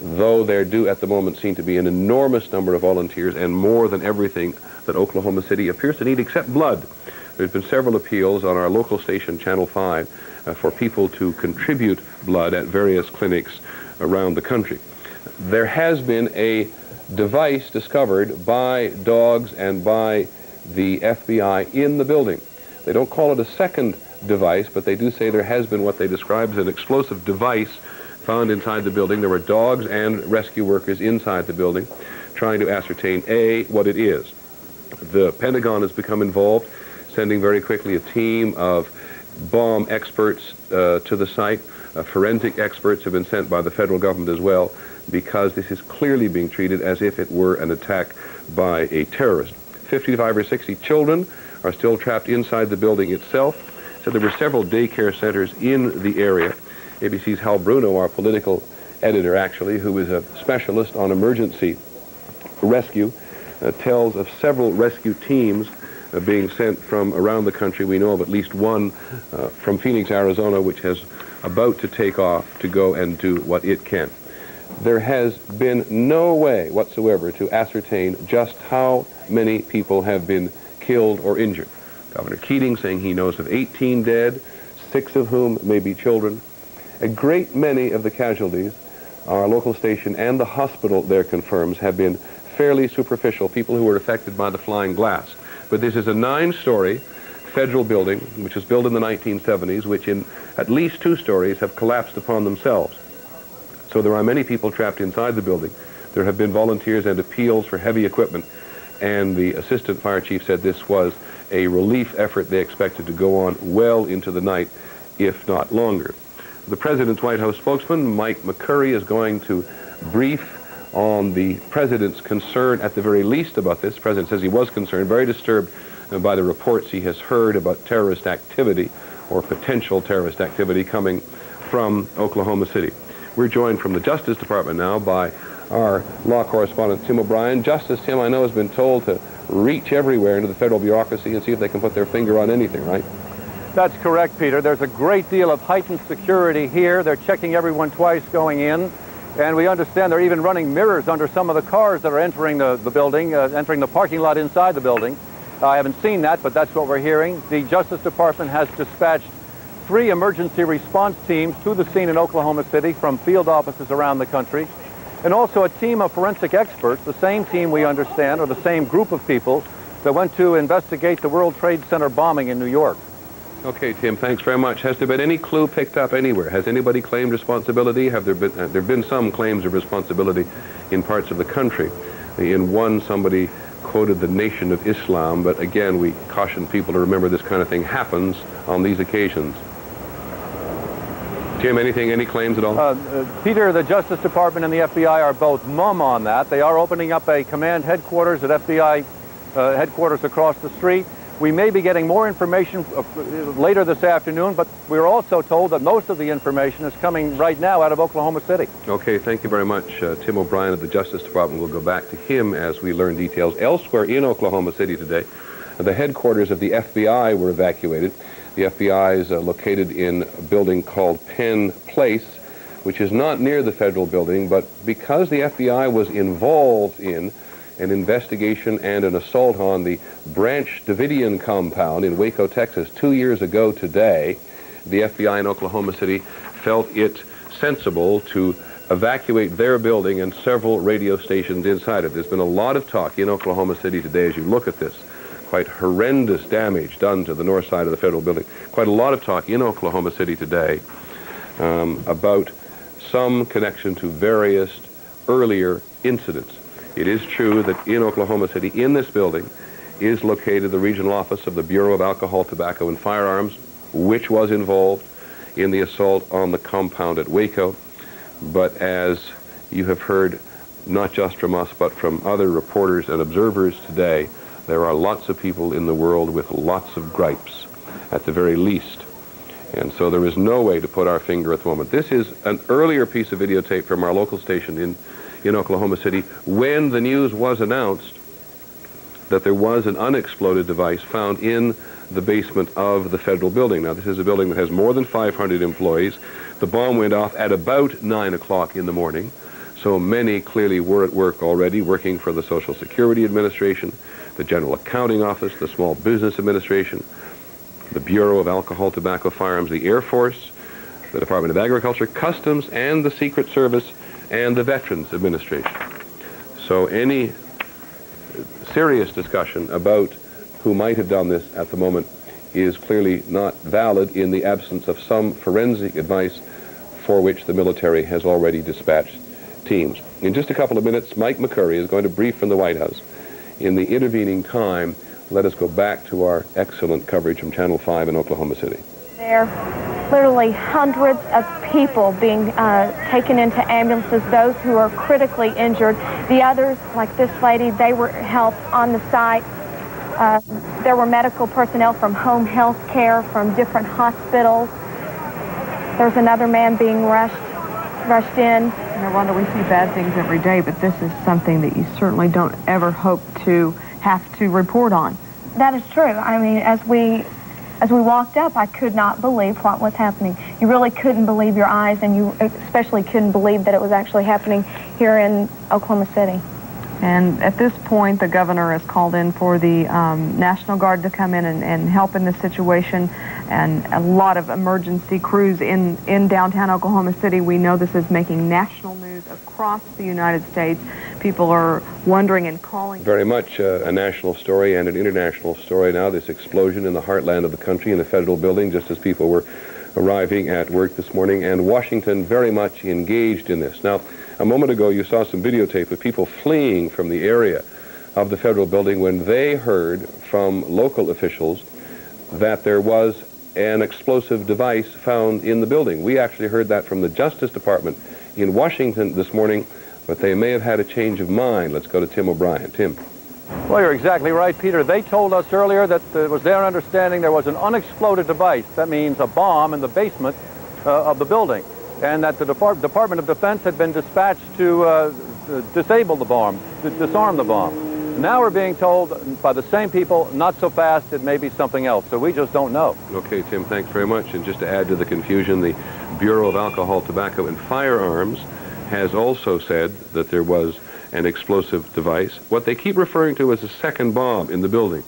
though there do at the moment seem to be an enormous number of volunteers and more than everything that Oklahoma City appears to need except blood. There's been several appeals on our local station, Channel 5, for people to contribute blood at various clinics around the country. There has been a device discovered by dogs and by the FBI in the building. They don't call it a second device, but they do say there has been what they describe as an explosive device found inside the building. There were dogs and rescue workers inside the building trying to ascertain, A, what it is. The Pentagon has become involved, sending very quickly a team of bomb experts to the site. Forensic experts have been sent by the federal government as well, because this is clearly being treated as if it were an attack by a terrorist. 55 or 60 children are still trapped inside the building itself. So there were several daycare centers in the area, ABC's Hal Bruno, our political editor, actually, who is a specialist on emergency rescue, tells of several rescue teams being sent from around the country. We know of at least one from Phoenix, Arizona, which is about to take off to go and do what it can. There has been no way whatsoever to ascertain just how many people have been killed or injured. Governor Keating saying he knows of 18 dead, 6 of whom may be children. A great many of the casualties, our local station and the hospital there confirms, have been fairly superficial, people who were affected by the flying glass. But this is a 9-story federal building, which was built in the 1970s, which in at least 2 stories have collapsed upon themselves. So there are many people trapped inside the building. There have been volunteers and appeals for heavy equipment, and the assistant fire chief said this was a relief effort they expected to go on well into the night, if not longer. The President's White House spokesman, Mike McCurry, is going to brief on the President's concern at the very least about this. The President says he was concerned, very disturbed by the reports he has heard about terrorist activity or potential terrorist activity coming from Oklahoma City. We're joined from the Justice Department now by our law correspondent, Tim O'Brien. Justice Tim, I know, has been told to reach everywhere into the federal bureaucracy and see if they can put their finger on anything, right? That's correct, Peter. There's a great deal of heightened security here. They're checking everyone twice going in. And we understand they're even running mirrors under some of the cars that are entering the building, entering the parking lot inside the building. I haven't seen that, but that's what we're hearing. The Justice Department has dispatched 3 emergency response teams to the scene in Oklahoma City from field offices around the country, and also a team of forensic experts, the same team we understand, or the same group of people that went to investigate the World Trade Center bombing in New York. Okay, Tim, thanks very much. Has there been any clue picked up anywhere? Has anybody claimed responsibility? Have there been some claims of responsibility in parts of the country? In one, somebody quoted the Nation of Islam, but again, we caution people to remember this kind of thing happens on these occasions. Tim, any claims at all? Peter, the Justice Department and the FBI are both mum on that. They are opening up a command headquarters at FBI headquarters across the street. We may be getting more information later this afternoon, but we're also told that most of the information is coming right now out of Oklahoma City. Okay, thank you very much. Tim O'Brien of the Justice Department. We'll go back to him as we learn details. Elsewhere in Oklahoma City today, the headquarters of the FBI were evacuated. The FBI is located in a building called Penn Place, which is not near the federal building, but because the FBI was involved in an investigation and an assault on the Branch Davidian compound in Waco, Texas, 2 years ago today, the FBI in Oklahoma City felt it sensible to evacuate their building and several radio stations inside it. There's been a lot of talk in Oklahoma City today as you look at this. Quite horrendous damage done to the north side of the federal building. Quite a lot of talk in Oklahoma City today about some connection to various earlier incidents. It is true that in Oklahoma City, in this building, is located the regional office of the Bureau of Alcohol, Tobacco, and Firearms, which was involved in the assault on the compound at Waco. But as you have heard, not just from us, but from other reporters and observers today, there are lots of people in the world with lots of gripes, at the very least. And so there is no way to put our finger at the moment. This is an earlier piece of videotape from our local station in Oklahoma City when the news was announced that there was an unexploded device found in the basement of the federal building. Now, this is a building that has more than 500 employees. The bomb went off at about 9 o'clock in the morning, so many clearly were at work already, working for the Social Security Administration, the General Accounting Office, the Small Business Administration, the Bureau of Alcohol, Tobacco, Firearms, the Air Force, the Department of Agriculture, Customs, and the Secret Service, and the Veterans Administration. So any serious discussion about who might have done this at the moment is clearly not valid in the absence of some forensic advice for which the military has already dispatched teams. In just a couple of minutes, Mike McCurry is going to brief from the White House. In the intervening time, let us go back to our excellent coverage from Channel 5 in Oklahoma City. There literally hundreds of people being taken into ambulances, those who are critically injured. The others, like this lady, they were helped on the site. There were medical personnel from home health care, from different hospitals. There's another man being rushed in. No wonder we see bad things every day, but this is something that you certainly don't ever hope to have to report on. That is true. I mean, as we walked up, I could not believe what was happening. You really couldn't believe your eyes, and you especially couldn't believe that it was actually happening here in Oklahoma City. And at this point, the governor has called in for the National Guard to come in and help in this situation, and a lot of emergency crews in downtown Oklahoma City. We know this is making national news across the United States. People are wondering and calling. Very much a national story and an international story now, this explosion in the heartland of the country in a federal building, just as people were arriving at work this morning, and Washington very much engaged in this. Now, a moment ago, you saw some videotape of people fleeing from the area of the federal building when they heard from local officials that there was an explosive device found in the building. We actually heard that from the Justice Department in Washington this morning, but they may have had a change of mind. Let's go to Tim O'Brien. Tim. Well, you're exactly right, Peter. They told us earlier that it was their understanding there was an unexploded device. That means a bomb in the basement of the building, and that the Department of Defense had been dispatched to disable the bomb, to disarm the bomb. Now we're being told by the same people, not so fast, it may be something else. So we just don't know. Okay, Tim, thanks very much. And just to add to the confusion, the Bureau of Alcohol, Tobacco, and Firearms has also said that there was an explosive device, what they keep referring to as a second bomb in the building.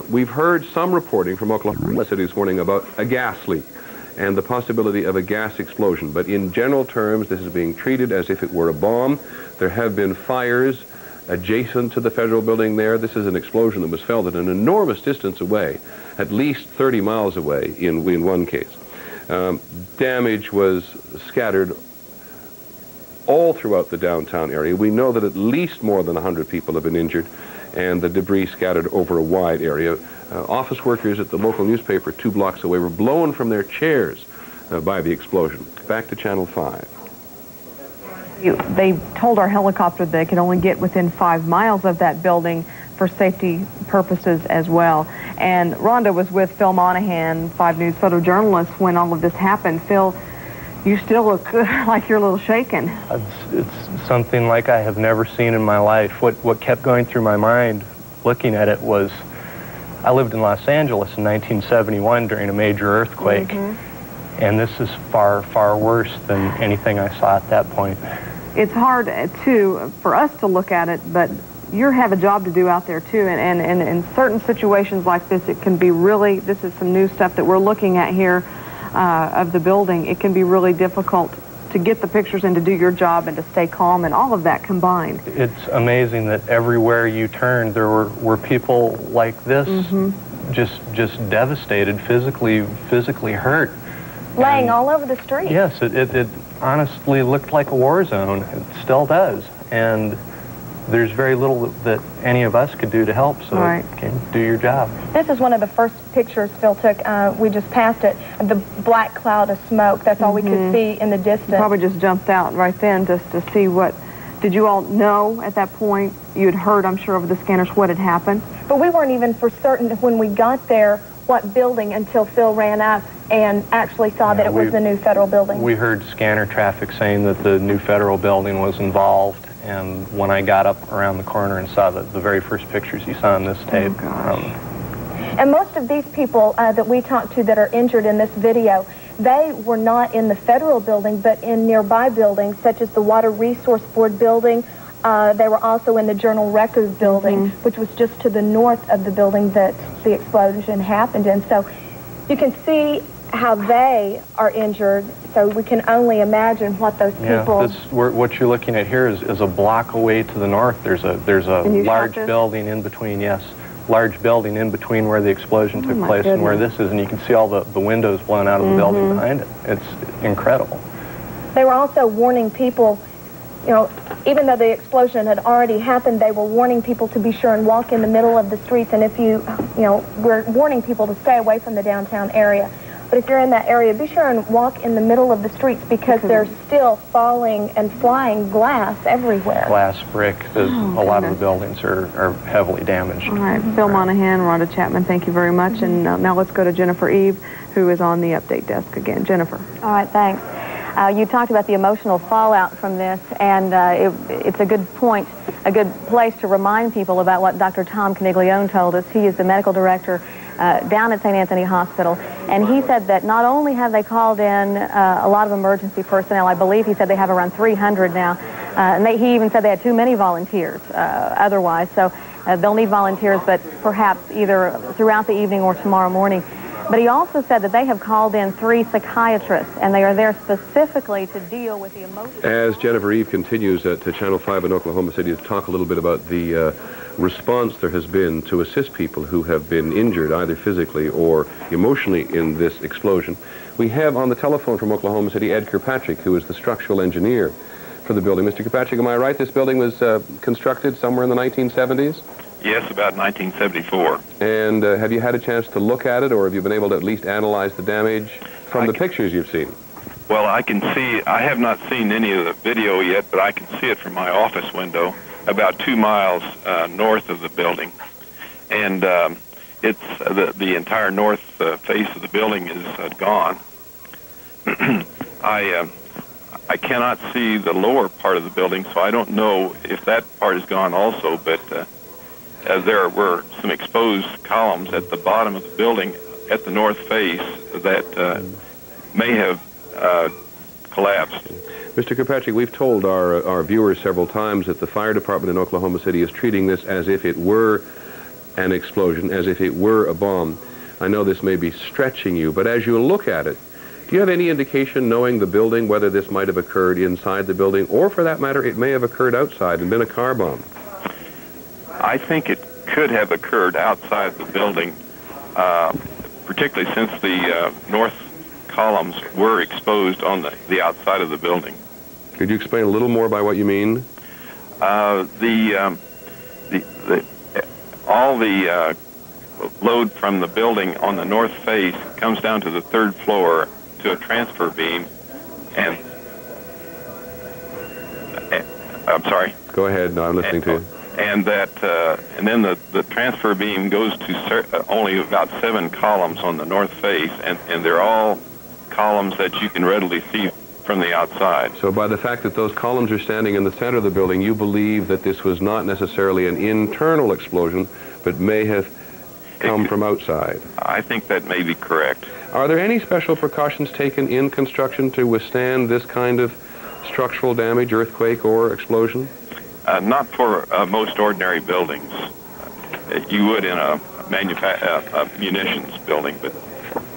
We've heard some reporting from Oklahoma City this morning about a gas leak and the possibility of a gas explosion. But in general terms, this is being treated as if it were a bomb. There have been fires adjacent to the federal building there. This is an explosion that was felt at an enormous distance away, at least 30 miles away in one case. Damage was scattered all throughout the downtown area. We know that at least more than 100 people have been injured, and the debris scattered over a wide area. Office workers at the local newspaper 2 blocks away were blown from their chairs by the explosion. Back to Channel 5. They told our helicopter they could only get within 5 miles of that building for safety purposes as well. And Rhonda was with Phil Monahan, 5 News photojournalist, when all of this happened. Phil, you still look like you're a little shaken. It's something like I have never seen in my life. What kept going through my mind looking at it was, I lived in Los Angeles in 1971 during a major earthquake, and this is far, far worse than anything I saw at that point. It's hard, too, for us to look at it, but you have a job to do out there, too, and in certain situations like this, it can be really, this is some new stuff that we're looking at here of the building. It can be really difficult to get the pictures and to do your job and to stay calm and all of that combined. It's amazing that everywhere you turned, there were people like this, just devastated, physically hurt. Laying all over the street. Yes, it honestly looked like a war zone. It still does. And there's very little that any of us could do to help, so you can do your job. This is one of the first pictures Phil took. We just passed it. The black cloud of smoke. That's all we could see in the distance. Probably just jumped out right then just to see what. Did you all know at that point? You had heard, I'm sure, over the scanners what had happened? But we weren't even for certain when we got there what building until Phil ran up and actually saw that it was the new federal building. We heard scanner traffic saying that the new federal building was involved, and when I got up around the corner and saw the very first pictures you saw on this tape. And most of these people that we talked to that are injured in this video, they were not in the federal building, but in nearby buildings, such as the Water Resource Board building. They were also in the Journal Record building, which was just to the north of the building that the explosion happened in. So you can see how they are injured, so we can only imagine what those people... What you're looking at here is a block away to the north. There's a large building in between, large building in between where the explosion took place and where this is, and you can see all the windows blown out of the building behind it. It's incredible. They were also warning people, you know, even though the explosion had already happened, they were warning people to be sure and walk in the middle of the streets, and if we're warning people to stay away from the downtown area. But if you're in that area, be sure and walk in the middle of the streets because there's still falling and flying glass everywhere. Glass, brick. A lot of the buildings are heavily damaged. All right, Phil Monahan, Rhonda Chapman, thank you very much. And now let's go to Jennifer Eve, who is on the update desk again. Jennifer. All right, thanks. You talked about the emotional fallout from this, and it's a good point, a good place to remind people about what Dr. Tom Caniglione told us. He is the medical director down at St. Anthony Hospital, and he said that not only have they called in a lot of emergency personnel, I believe he said they have around 300 now, and he even said they had too many volunteers otherwise, so they'll need volunteers, but perhaps either throughout the evening or tomorrow morning. But he also said that they have called in 3 psychiatrists, and they are there specifically to deal with the emotions. As Jennifer Eve continues to Channel 5 in Oklahoma City to talk a little bit about the response there has been to assist people who have been injured either physically or emotionally in this explosion, we have on the telephone from Oklahoma City Ed Kirkpatrick, who is the structural engineer for the building. Mr. Kirkpatrick, am I right? This building was constructed somewhere in the 1970s? Yes, about 1974. And have you had a chance to look at it, or have you been able to at least analyze the damage from the pictures you've seen? Well, I can see, I have not seen any of the video yet, but I can see it from my office window about 2 miles north of the building. And it's the entire north face of the building is gone. I cannot see the lower part of the building, so I don't know if that part is gone also, but there were some exposed columns at the bottom of the building at the north face that may have collapsed. Mr. Kirkpatrick, we've told our viewers several times that the fire department in Oklahoma City is treating this as if it were an explosion, as if it were a bomb. I know this may be stretching you, but as you look at it, do you have any indication, knowing the building, whether this might have occurred inside the building, or for that matter, it may have occurred outside and been a car bomb? I think it could have occurred outside the building, particularly since the north columns were exposed on the outside of the building. Could you explain a little more by what you mean? All the load from the building on the north face comes down to the 3rd floor to a transfer beam, and I'm sorry. Go ahead. No, I'm listening to you. And and then the transfer beam goes to only about 7 columns on the north face, and they're all columns that you can readily see from the outside. So by the fact that those columns are standing in the center of the building, you believe that this was not necessarily an internal explosion, but may have come from outside? I think that may be correct. Are there any special precautions taken in construction to withstand this kind of structural damage, earthquake, or explosion? Not for most ordinary buildings. You would in a munitions building, but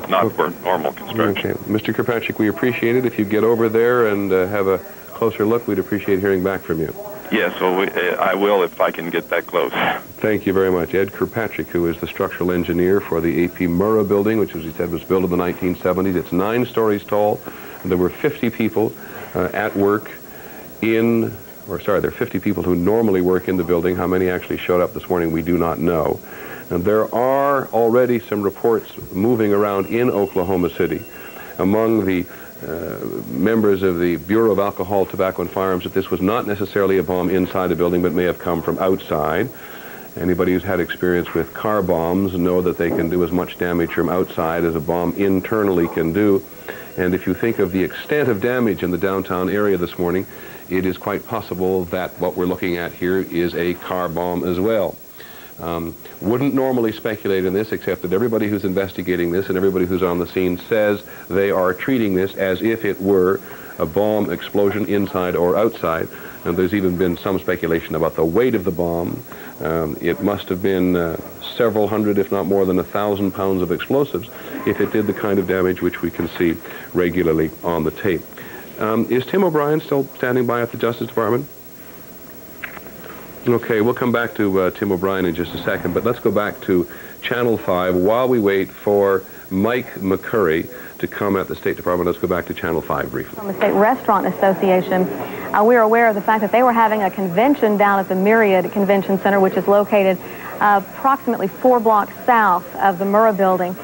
not for normal construction. Okay. Mr. Kirkpatrick, we appreciate it. If you get over there and have a closer look, we'd appreciate hearing back from you. Yes, well, I will if I can get that close. Thank you very much. Ed Kirkpatrick, who is the structural engineer for the A.P. Murrah building, which, as he said, was built in the 1970s. It's 9 stories tall, and there were 50 people at work there are 50 people who normally work in the building. How many actually showed up this morning, we do not know. And there are already some reports moving around in Oklahoma City among the members of the Bureau of Alcohol, Tobacco, and Firearms that this was not necessarily a bomb inside the building, but may have come from outside. Anybody who's had experience with car bombs know that they can do as much damage from outside as a bomb internally can do. And if you think of the extent of damage in the downtown area this morning, it is quite possible that what we're looking at here is a car bomb as well. Wouldn't normally speculate in this, except that everybody who's investigating this and everybody who's on the scene says they are treating this as if it were a bomb explosion inside or outside. And there's even been some speculation about the weight of the bomb. It must have been several hundred, if not more than 1,000 pounds of explosives if it did the kind of damage which we can see regularly on the tape. Is Tim O'Brien still standing by at the Justice Department? Okay, we'll come back to Tim O'Brien in just a second, but let's go back to Channel 5 while we wait for Mike McCurry to come at the State Department. Let's go back to Channel 5 briefly. From the State Restaurant Association, we're aware of the fact that they were having a convention down at the Myriad Convention Center, which is located approximately 4 blocks south of the Murrah building.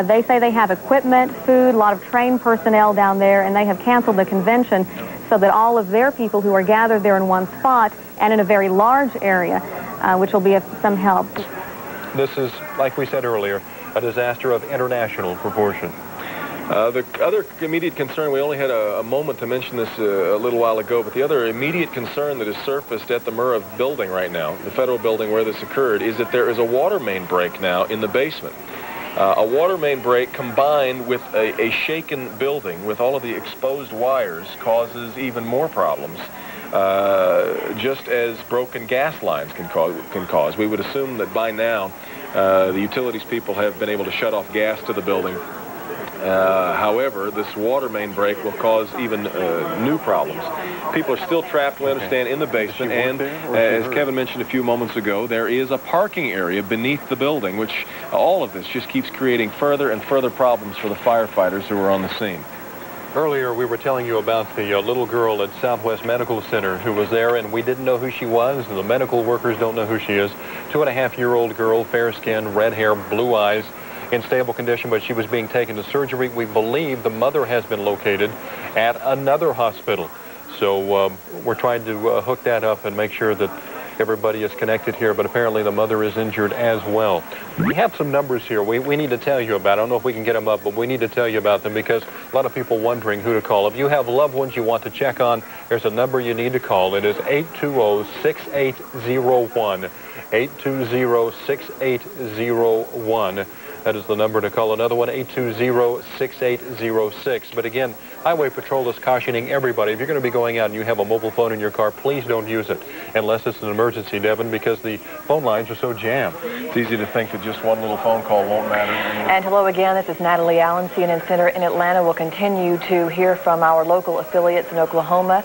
They say they have equipment, food, a lot of trained personnel down there, and they have canceled the convention so that all of their people who are gathered there in one spot and in a very large area, which will be of some help. This is, like we said earlier, a disaster of international proportion. The other immediate concern, we only had a moment to mention this a little while ago, but the other immediate concern that has surfaced at the Murrah building right now, the federal building where this occurred, is that there is a water main break now in the basement. A water main break combined with a shaken building with all of the exposed wires causes even more problems, just as broken gas lines can cause. We would assume that by now the utilities people have been able to shut off gas to the building. However, this water main break will cause even new problems. People are still trapped, we understand, in the basement, and as Kevin mentioned a few moments ago, there is a parking area beneath the building, which all of this just keeps creating further and further problems for the firefighters who are on the scene. Earlier, we were telling you about the little girl at Southwest Medical Center who was there, and we didn't know who she was, and the medical workers don't know who she is. 2.5-year-old girl, fair skin, red hair, blue eyes, in stable condition, but she was being taken to surgery. We believe the mother has been located at another hospital. So we're trying to hook that up and make sure that everybody is connected here, but apparently the mother is injured as well. We have some numbers here we need to tell you about. I don't know if we can get them up, but we need to tell you about them because a lot of people wondering who to call. If you have loved ones you want to check on, there's a number you need to call. It is 820-6801. 820-6801. That is the number to call. Another one, 820-6806. But again, Highway Patrol is cautioning everybody, if you're going to be going out and you have a mobile phone in your car, please don't use it unless it's an emergency, Devin, because the phone lines are so jammed. It's easy to think that just one little phone call won't matter. And hello again, this is Natalie Allen, CNN Center in Atlanta. We'll continue to hear from our local affiliates in Oklahoma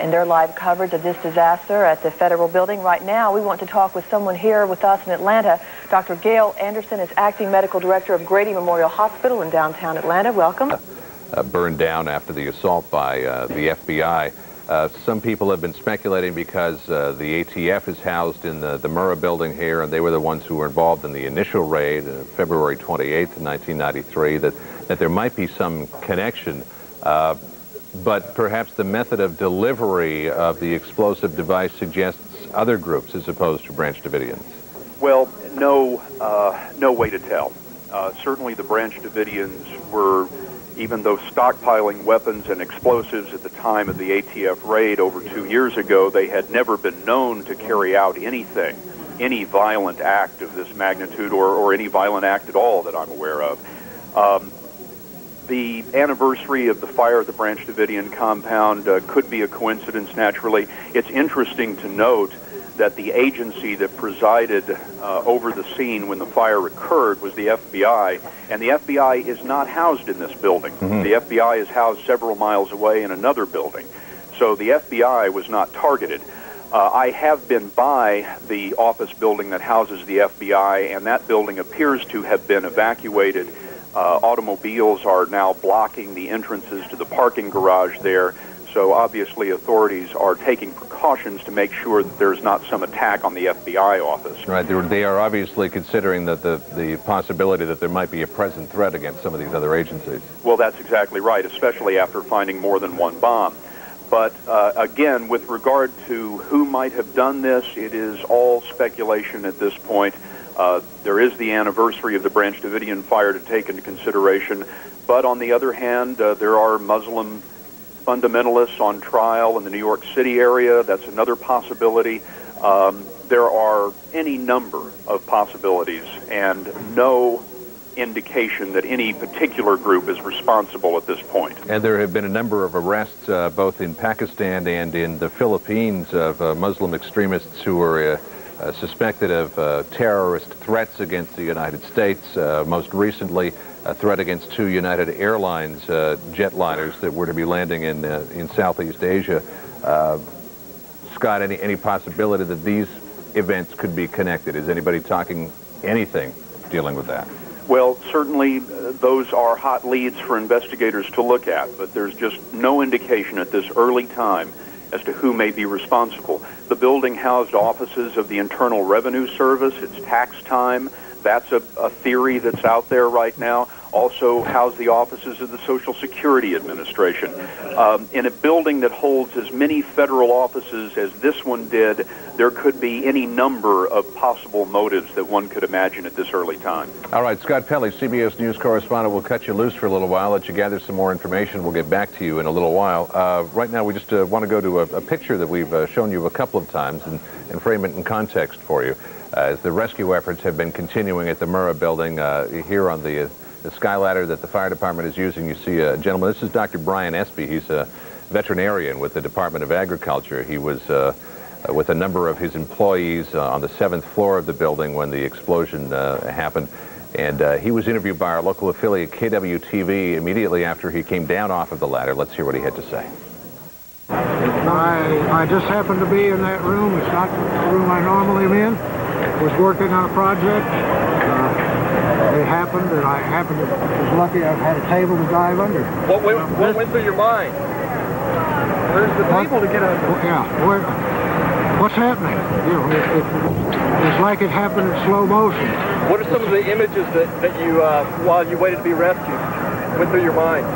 in their live coverage of this disaster at the federal building. Right now, we want to talk with someone here with us in Atlanta. Dr. Gail Anderson is acting medical director of Grady Memorial Hospital in downtown Atlanta. Welcome. Burned down after the assault by the FBI. Some people have been speculating because the ATF is housed in the Murrah building here, and they were the ones who were involved in the initial raid, February 28th, 1993, that there might be some connection. But perhaps the method of delivery of the explosive device suggests other groups as opposed to Branch Davidians. Well, no way to tell. Certainly the Branch Davidians were, even though stockpiling weapons and explosives at the time of the ATF raid over 2 years ago, they had never been known to carry out anything, any violent act of this magnitude or any violent act at all that I'm aware of. The anniversary of the fire at the Branch Davidian compound could be a coincidence, naturally. It's interesting to note that the agency that presided over the scene when the fire occurred was the FBI, and the FBI is not housed in this building. Mm-hmm. The FBI is housed several miles away in another building. So the FBI was not targeted. I have been by the office building that houses the FBI, and that building appears to have been evacuated. Automobiles are now blocking the entrances to the parking garage there. So obviously authorities are taking precautions to make sure that there's not some attack on the FBI office. Right. They are obviously considering that the possibility that there might be a present threat against some of these other agencies. Well, that's exactly right, especially after finding more than one bomb. But again, with regard to who might have done this, it is all speculation at this point. There is the anniversary of the Branch Davidian fire to take into consideration. But on the other hand, there are Muslim fundamentalists on trial in the New York City area. That's another possibility. There are any number of possibilities and no indication that any particular group is responsible at this point. And there have been a number of arrests both in Pakistan and in the Philippines of Muslim extremists who are suspected of terrorist threats against the United States. Most recently, a threat against 2 United Airlines jetliners that were to be landing in Southeast Asia. Scott, any possibility that these events could be connected? Is anybody talking anything dealing with that? Well, certainly those are hot leads for investigators to look at, but there's just no indication at this early time as to who may be responsible. The building housed offices of the Internal Revenue Service. It's tax time. That's a theory that's out there right now. also house the offices of the Social Security Administration. In a building that holds as many federal offices as this one did, there could be any number of possible motives that one could imagine at this early time. All right, Scott Pelley, CBS News correspondent. We'll cut you loose for a little while, let you gather some more information. We'll get back to you in a little while. Right now, we just want to go to a picture that we've shown you a couple of times and frame it in context for you. As the rescue efforts have been continuing at the Murrah building, here on the sky ladder that the fire department is using, you see a gentleman. This is Dr. Brian Espy. He's a veterinarian with the Department of Agriculture. He was with a number of his employees on the 7th floor of the building when the explosion happened. And he was interviewed by our local affiliate, KOCO-TV, immediately after he came down off of the ladder. Let's hear what he had to say. I just happened to be in that room. It's not the room I normally am in. Was working on a project. It happened, and I was lucky I had a table to dive under. What went through your mind? Where's the table to get under? Yeah, what's happening? You know, it's like it happened in slow motion. What are some of the images that you, while you waited to be rescued, went through your mind?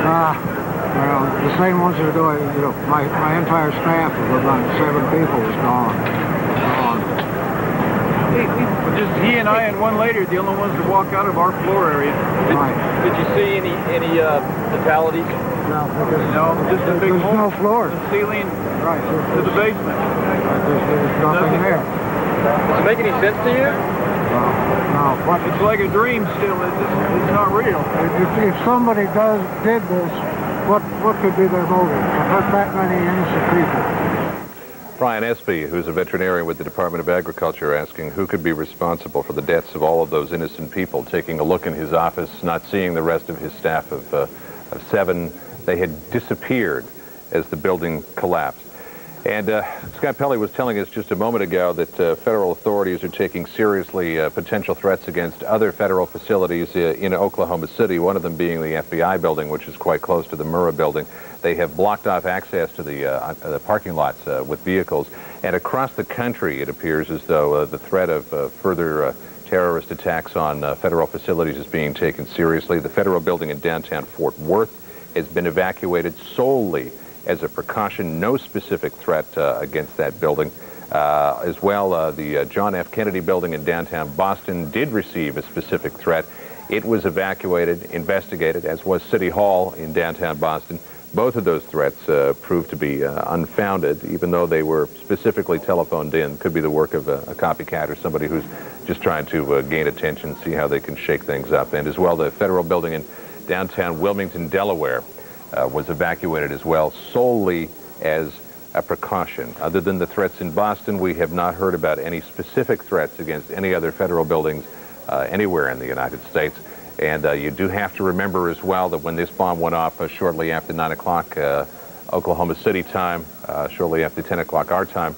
Well, the same ones that are going, you know, my entire staff of about 7 people was gone. Just he and I and one lady are the only ones to walk out of our floor area. Did you see any fatalities? No, because just a big there's no floor. The ceiling to the basement. There's nothing there. Does it make any sense to you? No. It's like a dream still. It's not real. If somebody did this, what could be their motive? To hurt that many innocent people? Brian Espy, who's a veterinarian with the Department of Agriculture, asking who could be responsible for the deaths of all of those innocent people. Taking a look in his office, not seeing the rest of his staff of 7. They had disappeared as the building collapsed. And Scott Pelley was telling us just a moment ago that federal authorities are taking seriously potential threats against other federal facilities in Oklahoma City, one of them being the FBI building, which is quite close to the Murrah building. They have blocked off access to the parking lots with vehicles. And across the country, it appears as though the threat of further terrorist attacks on federal facilities is being taken seriously. The federal building in downtown Fort Worth has been evacuated solely as a precaution. No specific threat against that building. As well, the John F. Kennedy building in downtown Boston did receive a specific threat. It was evacuated, investigated, as was City Hall in downtown Boston. Both of those threats proved to be unfounded, even though they were specifically telephoned in. Could be the work of a copycat or somebody who's just trying to gain attention, see how they can shake things up. And as well, the federal building in downtown Wilmington, Delaware, was evacuated as well, solely as a precaution. Other than the threats in Boston, we have not heard about any specific threats against any other federal buildings anywhere in the United States. And you do have to remember as well that when this bomb went off shortly after 9 o'clock Oklahoma City time, shortly after 10 o'clock our time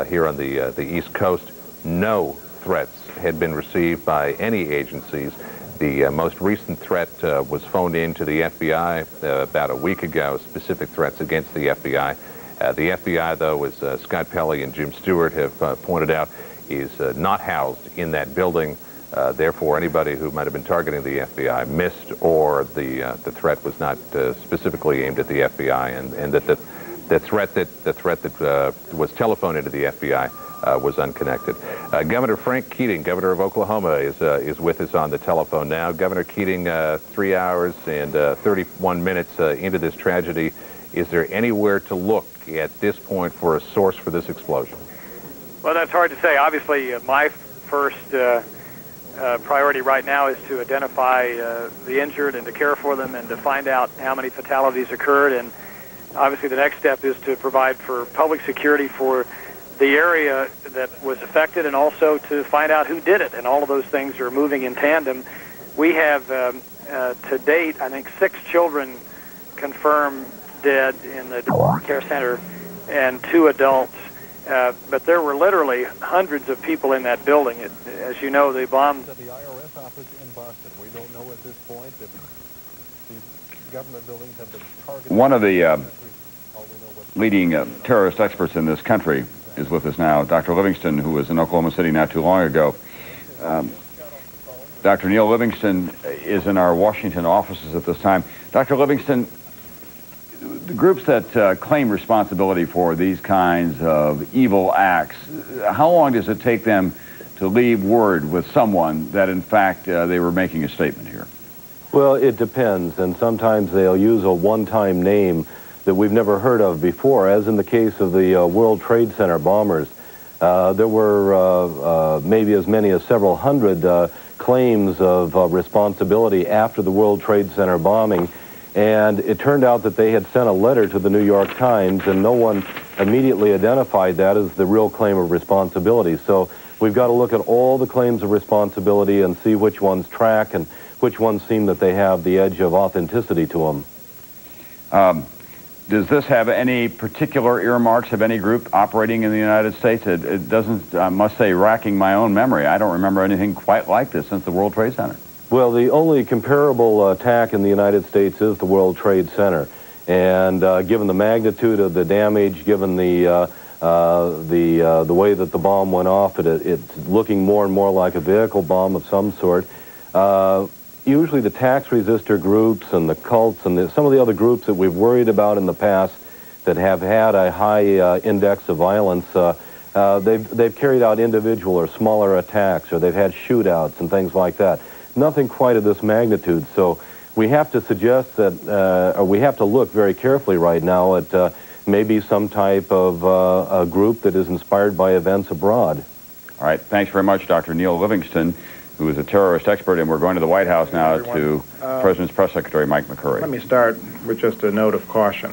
here on the East Coast, no threats had been received by any agencies. The most recent threat was phoned in to the FBI about a week ago, specific threats against the FBI. The FBI, though, as Scott Pelley and Jim Stewart have pointed out, is not housed in that building. Therefore, anybody who might have been targeting the FBI missed, or the threat was not specifically aimed at the FBI, and that the threat that was telephoned into the FBI was unconnected. Governor Frank Keating, governor of Oklahoma, is with us on the telephone now. Governor Keating, 3 hours and 31 minutes into this tragedy, is there anywhere to look at this point for a source for this explosion? Well, that's hard to say. Obviously, my first priority right now is to identify the injured and to care for them and to find out how many fatalities occurred. And obviously the next step is to provide for public security for the area that was affected, and also to find out who did it. And all of those things are moving in tandem. We have, to date, I think 6 children confirmed dead in the care center and 2 adults. But there were literally hundreds of people in that building. As you know, they bombed at the IRS office in Boston. We don't know at this point if these government buildings have been targeted. One of the leading terrorist experts in this country is with us now, Dr. Livingston, who was in Oklahoma City not too long ago. Dr. Neil Livingston is in our Washington offices at this time. Dr. Livingston, the groups that claim responsibility for these kinds of evil acts, how long does it take them to leave word with someone that, in fact, they were making a statement here? Well, it depends, and sometimes they'll use a one-time name that we've never heard of before, as in the case of the World Trade Center bombers. There were maybe as many as several hundred claims of responsibility after the World Trade Center bombing, and it turned out that they had sent a letter to the New York Times, and no one immediately identified that as the real claim of responsibility. So we've got to look at all the claims of responsibility and see which ones track and which ones seem that they have the edge of authenticity to them. Does this have any particular earmarks of any group operating in the United States? It doesn't, I must say, racking my own memory. I don't remember anything quite like this since the World Trade Center. Well, the only comparable attack in the United States is the World Trade Center. And given the magnitude of the damage, given the way that the bomb went off, it's looking more and more like a vehicle bomb of some sort. Usually the tax resistor groups and the cults and some of the other groups that we've worried about in the past that have had a high index of violence, they've carried out individual or smaller attacks, or they've had shootouts and things like that. Nothing quite of this magnitude. So we have to suggest that, or we have to look very carefully right now at maybe some type of a group that is inspired by events abroad. All right. Thanks very much, Dr. Neil Livingston, who is a terrorist expert, and we're going to the White House now to President's Press Secretary Mike McCurry. Let me start with just a note of caution.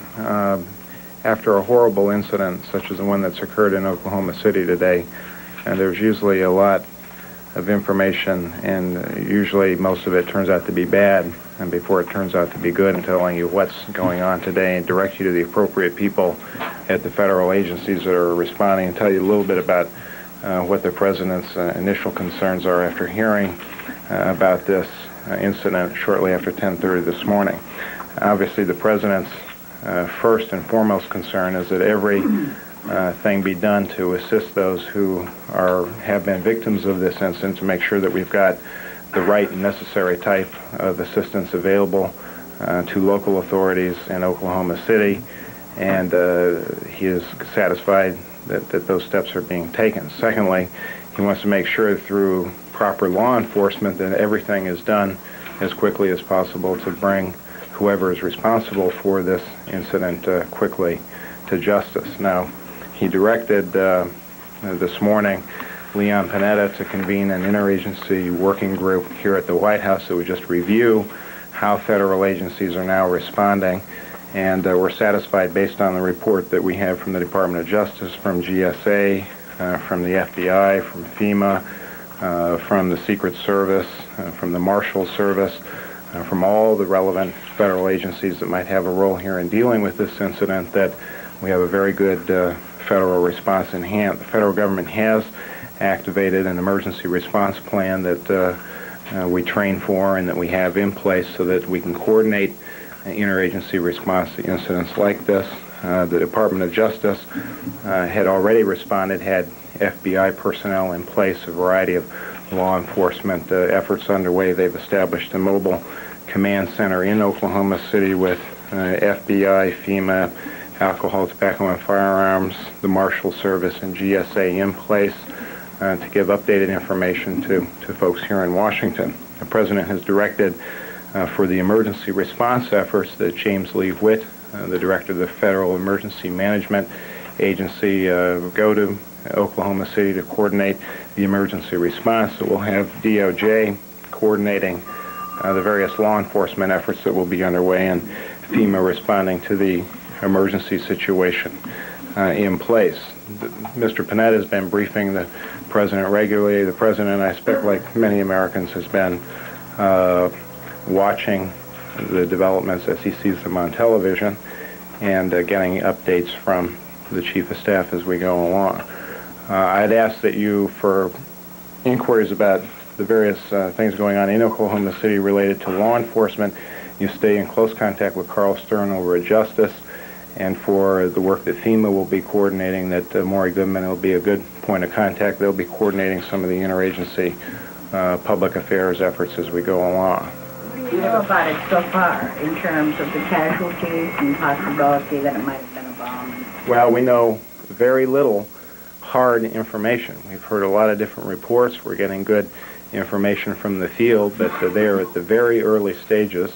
After a horrible incident such as the one that's occurred in Oklahoma City today, and there's usually a lot of information, and usually most of it turns out to be bad, and before it turns out to be good, and telling you what's going on today and direct you to the appropriate people at the federal agencies that are responding, and tell you a little bit about what the President's initial concerns are after hearing about this incident shortly after 10:30 this morning. Obviously, the President's first and foremost concern is that every thing be done to assist those who have been victims of this incident, to make sure that we've got the right and necessary type of assistance available to local authorities in Oklahoma City, and he is satisfied that those steps are being taken. Secondly, he wants to make sure through proper law enforcement that everything is done as quickly as possible to bring whoever is responsible for this incident quickly to justice. Now, he directed this morning Leon Panetta to convene an interagency working group here at the White House that would just review how federal agencies are now responding. And we're satisfied, based on the report that we have from the Department of Justice, from GSA, from the FBI, from FEMA, from the Secret Service, from the Marshal Service, from all the relevant federal agencies that might have a role here in dealing with this incident, that we have a very good federal response in hand. The federal government has activated an emergency response plan that we train for and that we have in place so that we can coordinate interagency response to incidents like this. The Department of Justice had already responded, had FBI personnel in place, a variety of law enforcement efforts underway. They've established a mobile command center in Oklahoma City with FBI, FEMA, alcohol, tobacco, and firearms, the Marshal Service, and GSA in place to give updated information to folks here in Washington. The President has directed for the emergency response efforts that James Lee Witt, the Director of the Federal Emergency Management Agency, go to Oklahoma City to coordinate the emergency response. So we'll have DOJ coordinating the various law enforcement efforts that will be underway, and FEMA responding to the emergency situation in place. Mr. Panetta has been briefing the President regularly. The President, I expect, like many Americans, has been watching the developments as he sees them on television and getting updates from the Chief of Staff as we go along. I'd ask that you, for inquiries about the various things going on in Oklahoma City related to law enforcement, you stay in close contact with Carl Stern over at Justice, and for the work that FEMA will be coordinating, that Maury Goodman will be a good point of contact. They'll be coordinating some of the interagency public affairs efforts as we go along. What do you know about it so far in terms of the casualties and possibility that it might have been a bomb? Well, we know very little hard information. We've heard a lot of different reports. We're getting good information from the field, but they are at the very early stages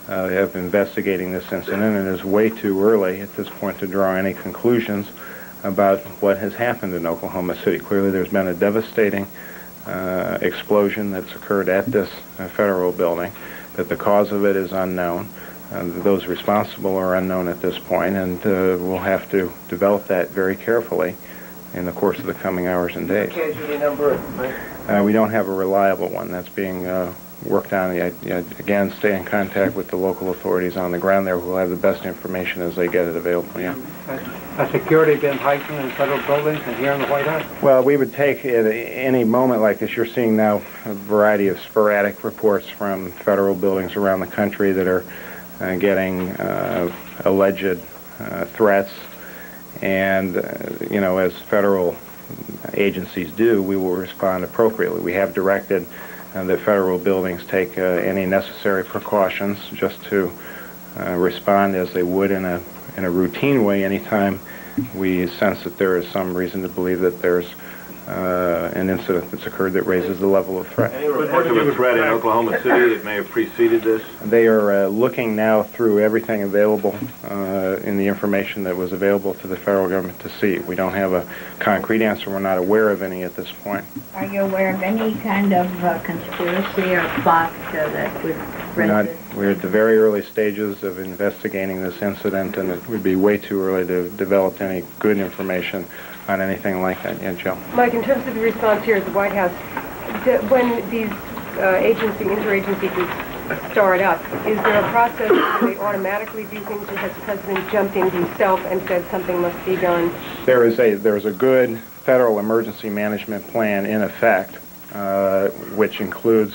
of investigating this incident, and it is way too early at this point to draw any conclusions about what has happened in Oklahoma City. Clearly there's been a devastating explosion that's occurred at this federal building, but the cause of it is unknown. Those responsible are unknown at this point, and we'll have to develop that very carefully in the course of the coming hours and days. Casualty number? We don't have a reliable one. That's being worked on. Again, stay in contact with the local authorities on the ground there who will have the best information as they get it available. Yeah. Has security been heightened in federal buildings and here in the White House? Well, we would take at any moment like this. You're seeing now a variety of sporadic reports from federal buildings around the country that are getting alleged threats. And, as federal agencies do, we will respond appropriately. We have directed that federal buildings take any necessary precautions just to respond as they would in a routine way anytime we sense that there is some reason to believe that there's an incident that's occurred that raises the level of threat. Any reports of a threat in Oklahoma City that may have preceded this? They are looking now through everything available in the information that was available to the federal government to see. We don't have a concrete answer. We're not aware of any at this point. Are you aware of any kind of conspiracy or plot that would We're at the very early stages of investigating this incident, and it would be way too early to develop any good information on anything like that yet, Jill. Mike, in terms of the response here at the White House, when these interagency groups start up, is there a process where they automatically do things, or has the President jumped in himself and said something must be done? There is a good federal emergency management plan in effect, which includes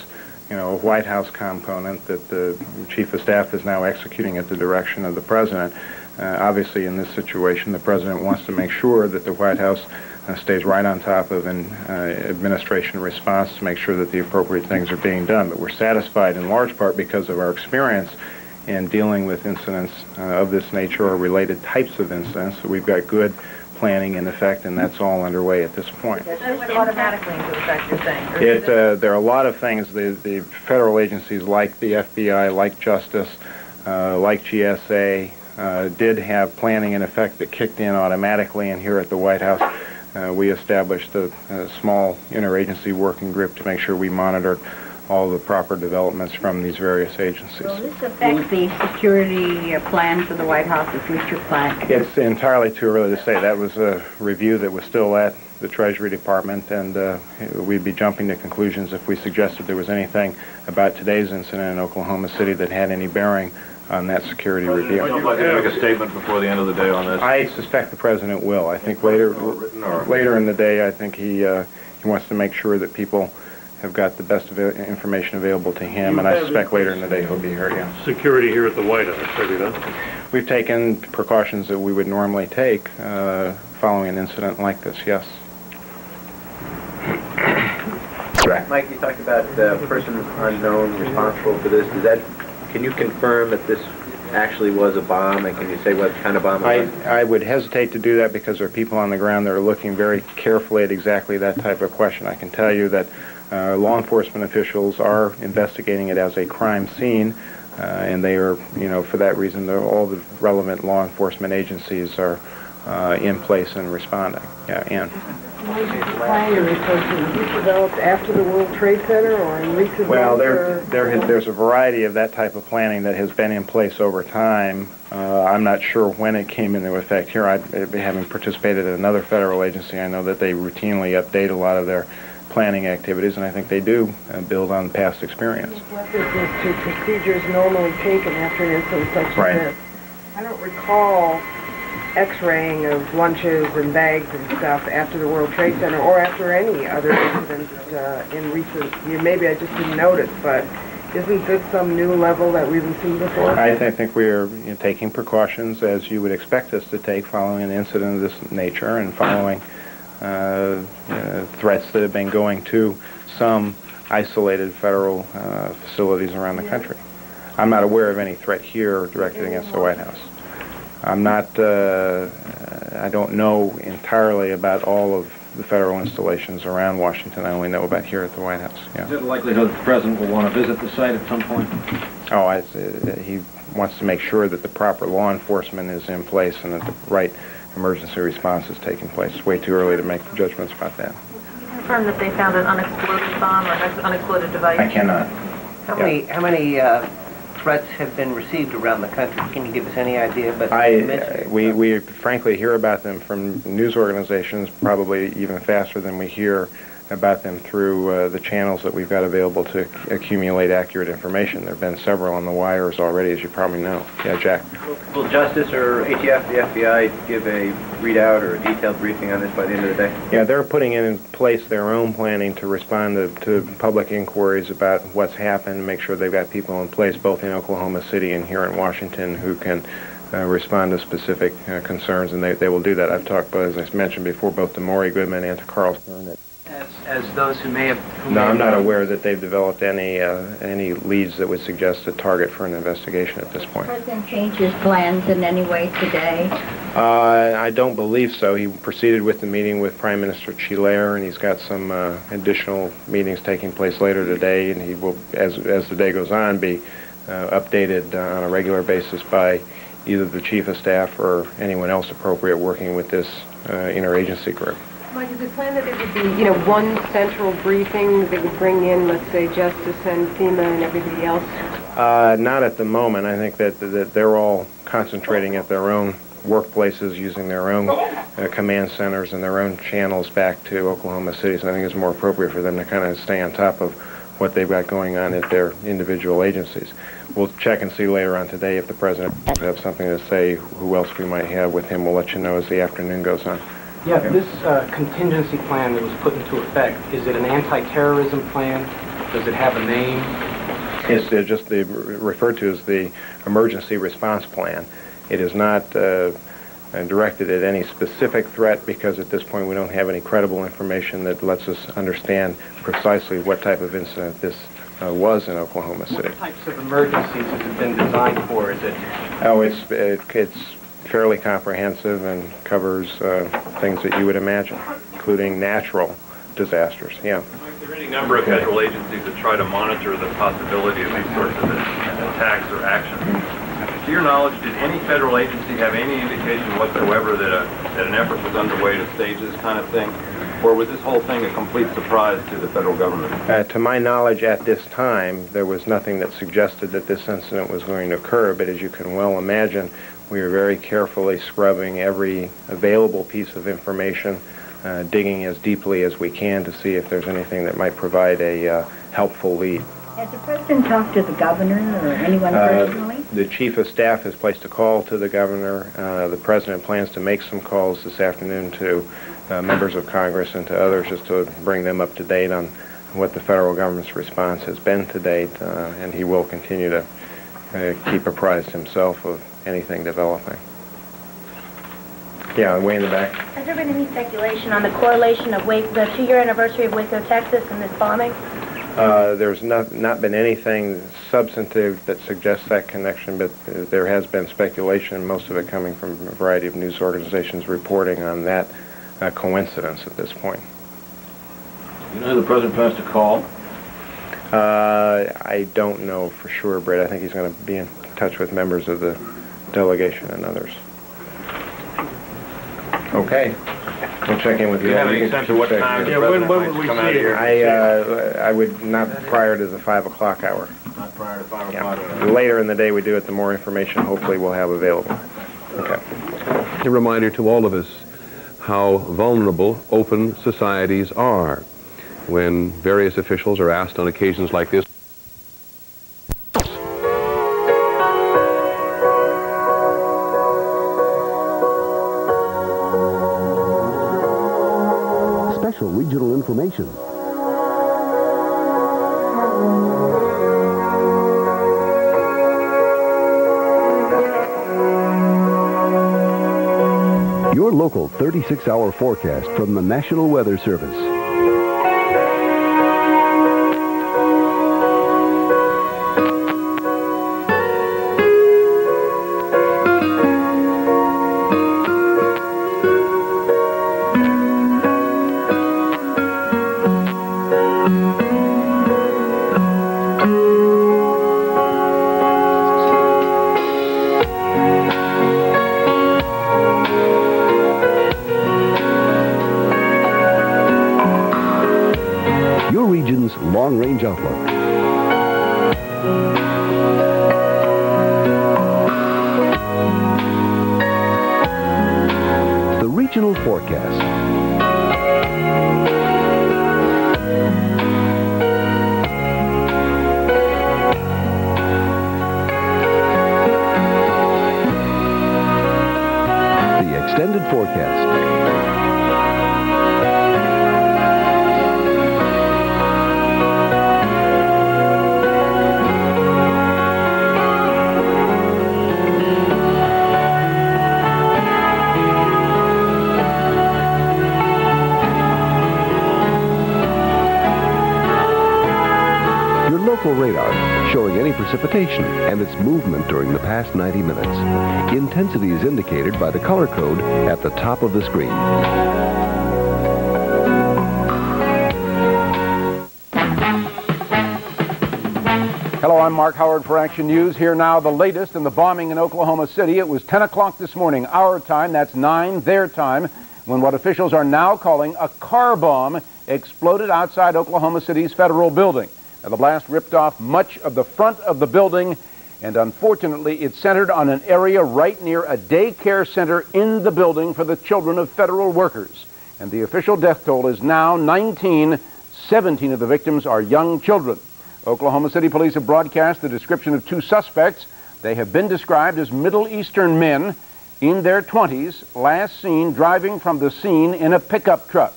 a White House component that the Chief of Staff is now executing at the direction of the President. Obviously, in this situation, the President wants to make sure that the White House stays right on top of an administration response to make sure that the appropriate things are being done. But we're satisfied in large part because of our experience in dealing with incidents of this nature or related types of incidents. So we've got good planning in effect, and that's all underway at this point. It went automatically into effect, you're saying? There are a lot of things. The federal agencies like the FBI, like Justice, like GSA, did have planning in effect that kicked in automatically, and here at the White House we established a small interagency working group to make sure we monitored all the proper developments from these various agencies. Will this affect the security plan for the White House, the future plan? It's entirely too early to say. That was a review that was still at the Treasury Department, and we'd be jumping to conclusions if we suggested there was anything about today's incident in Oklahoma City that had any bearing on that security review. Would you like to make a statement before the end of the day on this? I suspect the President will. I think later in the day, I think he wants to make sure that people have got the best information available to him, and I suspect later in the day he'll be here, yeah. Security here at the White House, have you done? We've taken precautions that we would normally take following an incident like this, yes. Mike, you talked about persons unknown responsible for this. Can you confirm that this actually was a bomb, and can you say what kind of bomb it was? I would hesitate to do that because there are people on the ground that are looking very carefully at exactly that type of question. I can tell you that law enforcement officials are investigating it as a crime scene, and they are, for that reason, all the relevant law enforcement agencies are in place and responding. Yeah, Ann. Plan you're referring to, was this developed after the World Trade Center or in recent Well, there's a variety of that type of planning that has been in place over time. I'm not sure when it came into effect here. Having participated in another federal agency, I know that they routinely update a lot of their planning activities, and I think they do build on past experience. References to procedures normally taken after an incident such as this. I don't recall X-raying of lunches and bags and stuff after the World Trade Center or after any other incident in recent years. Maybe I just didn't notice, but isn't this some new level that we haven't seen before? I think we are taking precautions as you would expect us to take following an incident of this nature and following threats that have been going to some isolated federal facilities around the country. I'm not aware of any threat here directed against the White House. I'm not, I don't know entirely about all of the federal installations around Washington. I only know about here at the White House. Yeah. Is there a likelihood that the President will want to visit the site at some point? Oh, he wants to make sure that the proper law enforcement is in place and that the right emergency response is taking place. It's way too early to make judgments about that. Confirm that they found an unexploded bomb or an unexploded device? I cannot. How many threats have been received around the country? Can you give us any idea? But we frankly hear about them from news organizations probably even faster than we hear about them through the channels that we've got available to accumulate accurate information. There have been several on the wires already, as you probably know. Yeah, Jack. Will Justice or ATF, the FBI, give a readout or a detailed briefing on this by the end of the day? Yeah, they're putting in place their own planning to respond to public inquiries about what's happened, make sure they've got people in place both in Oklahoma City and here in Washington who can respond to specific concerns, and they will do that. I've talked, as I mentioned before, both to Maury Goodman and to Carl Stern. As those who may have... No, I'm not aware that they've developed any leads that would suggest a target for an investigation at this point. Did the President change his plans in any way today? I don't believe so. He proceeded with the meeting with Prime Minister Chilair, and he's got some additional meetings taking place later today, and he will, as the day goes on, be updated on a regular basis by either the Chief of Staff or anyone else appropriate working with this interagency group. Mike, is it planned that there would be, one central briefing that would bring in, let's say, Justice and FEMA and everybody else? Not at the moment. I think that they're all concentrating at their own workplaces, using their own command centers and their own channels back to Oklahoma City. So I think it's more appropriate for them to kind of stay on top of what they've got going on at their individual agencies. We'll check and see later on today if the President has something to say, who else we might have with him. We'll let you know as the afternoon goes on. Yeah, this contingency plan that was put into effect, is it an anti-terrorism plan? Does it have a name? It's just referred to as the emergency response plan. It is not directed at any specific threat because at this point we don't have any credible information that lets us understand precisely what type of incident this was in Oklahoma City. What types of emergencies has it been designed for? Is it? Oh, it's fairly comprehensive and covers things that you would imagine, including natural disasters. Yeah. There are any number of federal agencies that try to monitor the possibility of these sorts of attacks or actions. To your knowledge, did any federal agency have any indication whatsoever that an effort was underway to stage this kind of thing? Or was this whole thing a complete surprise to the federal government? To my knowledge, at this time, there was nothing that suggested that this incident was going to occur, but as you can well imagine, we are very carefully scrubbing every available piece of information, digging as deeply as we can to see if there's anything that might provide a helpful lead. Has the President talked to the governor or anyone personally? The Chief of Staff has placed a call to the governor. The President plans to make some calls this afternoon to members of Congress and to others just to bring them up to date on what the federal government's response has been to date, and he will continue to keep apprised himself of anything developing. Yeah, way in the back. Has there been any speculation on the correlation of the 2-year anniversary of Waco, Texas, and this bombing? There's not been anything substantive that suggests that connection, but there has been speculation, most of it coming from a variety of news organizations reporting on that coincidence at this point. You know who the President plans to call? I don't know for sure, Britt. I think he's going to be in touch with members of the delegation and others. Okay. We'll check in with you. Do you have any sense of what time the President might come out here? I would not prior to the 5 o'clock hour. Not prior to 5 o'clock. Later in the day we do it, the more information hopefully we'll have available. Okay. A reminder to all of us how vulnerable open societies are. When various officials are asked on occasions like this, special regional information. Your local 36-hour forecast from the National Weather Service. long-range outlook. The regional forecast. The extended forecast. Local radar showing any precipitation and its movement during the past 90 minutes. Intensity is indicated by the color code at the top of the screen. Hello, I'm Mark Howard for Action News. Here now the latest in the bombing in Oklahoma City. It was 10 o'clock this morning, our time, that's 9 their time, when what officials are now calling a car bomb exploded outside Oklahoma City's federal building. Now, the blast ripped off much of the front of the building, and unfortunately it centered on an area right near a daycare center in the building for the children of federal workers. And the official death toll is now 19. 17 of the victims are young children. Oklahoma City police have broadcast the description of 2 suspects. They have been described as Middle Eastern men in their 20s, last seen driving from the scene in a pickup truck.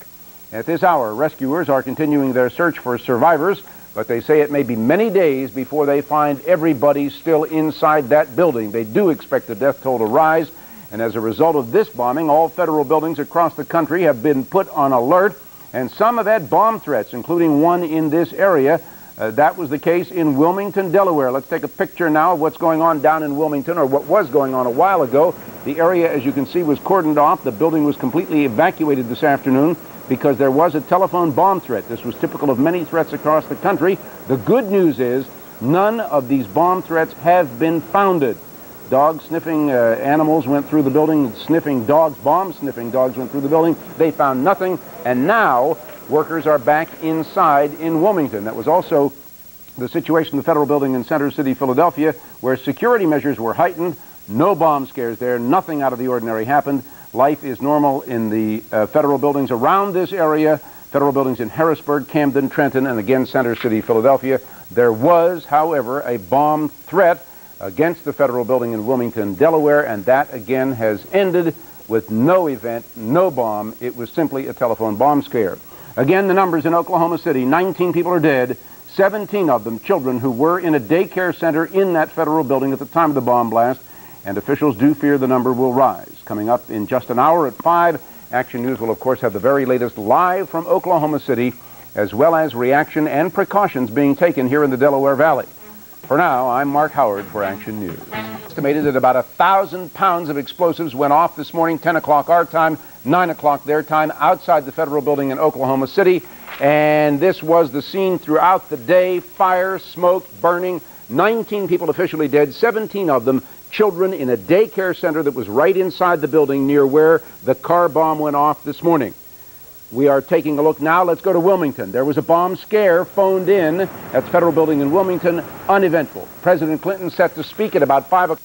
At this hour, rescuers are continuing their search for survivors, but they say it may be many days before they find everybody still inside that building. They do expect the death toll to rise, and as a result of this bombing, all federal buildings across the country have been put on alert, and some have had bomb threats, including one in this area. That was the case in Wilmington, Delaware. Let's take a picture now of what's going on down in Wilmington, or what was going on a while ago. The area, as you can see, was cordoned off. The building was completely evacuated this afternoon because there was a telephone bomb threat. This was typical of many threats across the country. The good news is none of these bomb threats have been founded. Dog-sniffing animals went through the building, sniffing dogs, bomb-sniffing dogs went through the building. They found nothing, and now workers are back inside in Wilmington. That was also the situation in the federal building in Center City, Philadelphia, where security measures were heightened. No bomb scares there. Nothing out of the ordinary happened. Life is normal in the federal buildings around this area, federal buildings in Harrisburg, Camden, Trenton, and again Center City, Philadelphia. There was, however, a bomb threat against the federal building in Wilmington, Delaware, and that again has ended with no event, no bomb. It was simply a telephone bomb scare. Again, the numbers in Oklahoma City: 19 people are dead, 17 of them children who were in a daycare center in that federal building at the time of the bomb blast. And officials do fear the number will rise. Coming up in just an hour at 5, Action News will, of course, have the very latest live from Oklahoma City, as well as reaction and precautions being taken here in the Delaware Valley. For now, I'm Mark Howard for Action News. Estimated that about 1,000 pounds of explosives went off this morning, 10 o'clock our time, 9 o'clock their time, outside the federal building in Oklahoma City. And this was the scene throughout the day: fire, smoke, burning. 19 people officially dead, 17 of them children, in a daycare center that was right inside the building near where the car bomb went off this morning. We are taking a look now. Let's go to Wilmington. There was a bomb scare phoned in at the federal building in Wilmington, uneventful. President Clinton set to speak at about 5 o'clock.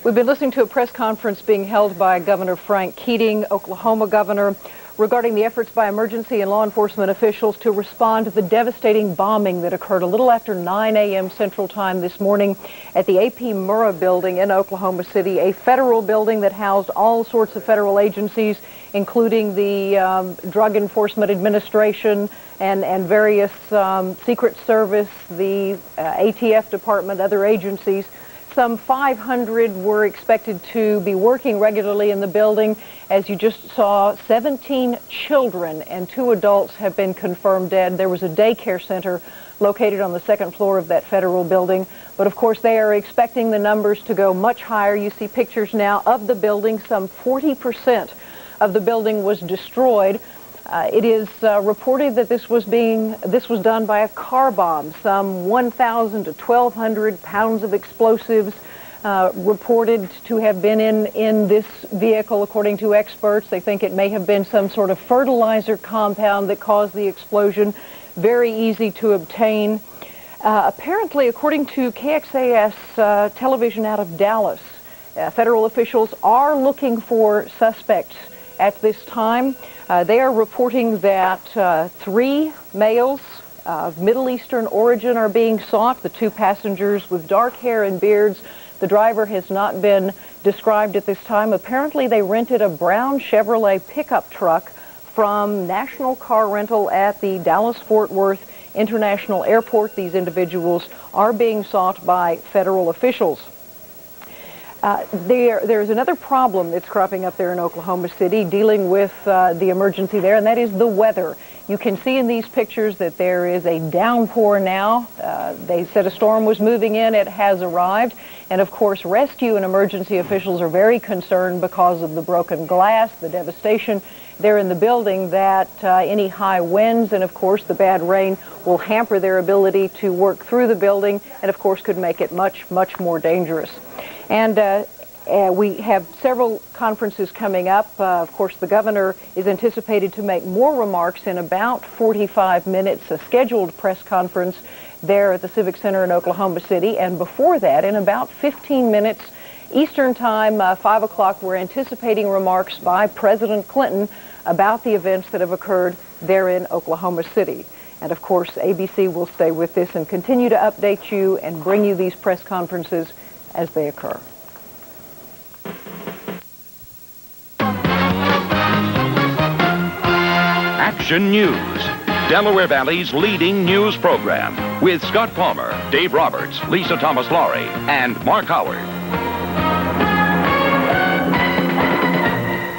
We've been listening to a press conference being held by Governor Frank Keating, Oklahoma governor, regarding the efforts by emergency and law enforcement officials to respond to the devastating bombing that occurred a little after 9 a.m. Central Time this morning at the A.P. Murrah building in Oklahoma City, a federal building that housed all sorts of federal agencies, including the Drug Enforcement Administration and various Secret Service, the ATF Department, other agencies. Some 500 were expected to be working regularly in the building. As you just saw, 17 children and 2 adults have been confirmed dead. There was a daycare center located on the 2nd floor of that federal building. But of course, they are expecting the numbers to go much higher. You see pictures now of the building. Some 40% of the building was destroyed. It is reported that this was done by a car bomb. Some 1,000 to 1,200 pounds of explosives reported to have been in this vehicle, according to experts. They think it may have been some sort of fertilizer compound that caused the explosion. Very easy to obtain. Apparently, according to KXAS television out of Dallas, federal officials are looking for suspects at this time. They are reporting that 3 males of Middle Eastern origin are being sought. The 2 passengers with dark hair and beards. The driver has not been described at this time. Apparently, they rented a brown Chevrolet pickup truck from National Car Rental at the Dallas-Fort Worth International Airport. These individuals are being sought by federal officials. There's another problem that's cropping up there in Oklahoma City dealing with the emergency there, and that is the weather. You can see in these pictures that there is a downpour now. They said a storm was moving in. It has arrived. And of course, rescue and emergency officials are very concerned because of the broken glass, the devastation there in the building, that any high winds and of course the bad rain will hamper their ability to work through the building and of course could make it much, much more dangerous. And we have several conferences coming up. Of course, the governor is anticipated to make more remarks in about 45 minutes, a scheduled press conference there at the Civic Center in Oklahoma City. And before that, in about 15 minutes Eastern Time, 5 o'clock, we're anticipating remarks by President Clinton about the events that have occurred there in Oklahoma City. And of course, ABC will stay with this and continue to update you and bring you these press conferences as they occur. Action News, Delaware Valley's leading news program, with Scott Palmer, Dave Roberts, Lisa Thomas-Laurie, and Mark Howard.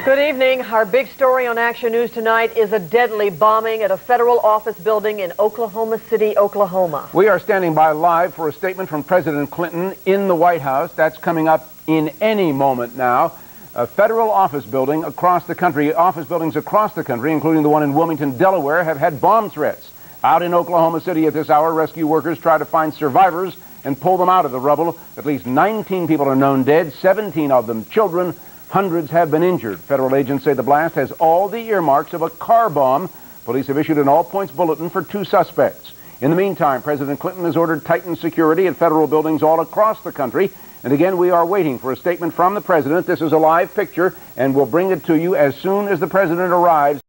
Good evening. Our big story on Action News tonight is a deadly bombing at a federal office building in Oklahoma City, Oklahoma. We are standing by live for a statement from President Clinton in the White House. That's coming up in any moment now. A federal office building across the country, office buildings across the country, including the one in Wilmington, Delaware, have had bomb threats. Out in Oklahoma City at this hour, rescue workers try to find survivors and pull them out of the rubble. At least 19 people are known dead, 17 of them children. Hundreds have been injured. Federal agents say the blast has all the earmarks of a car bomb. Police have issued an all-points bulletin for 2 suspects. In the meantime, President Clinton has ordered tightened security at federal buildings all across the country. And again, we are waiting for a statement from the president. This is a live picture, and we'll bring it to you as soon as the president arrives.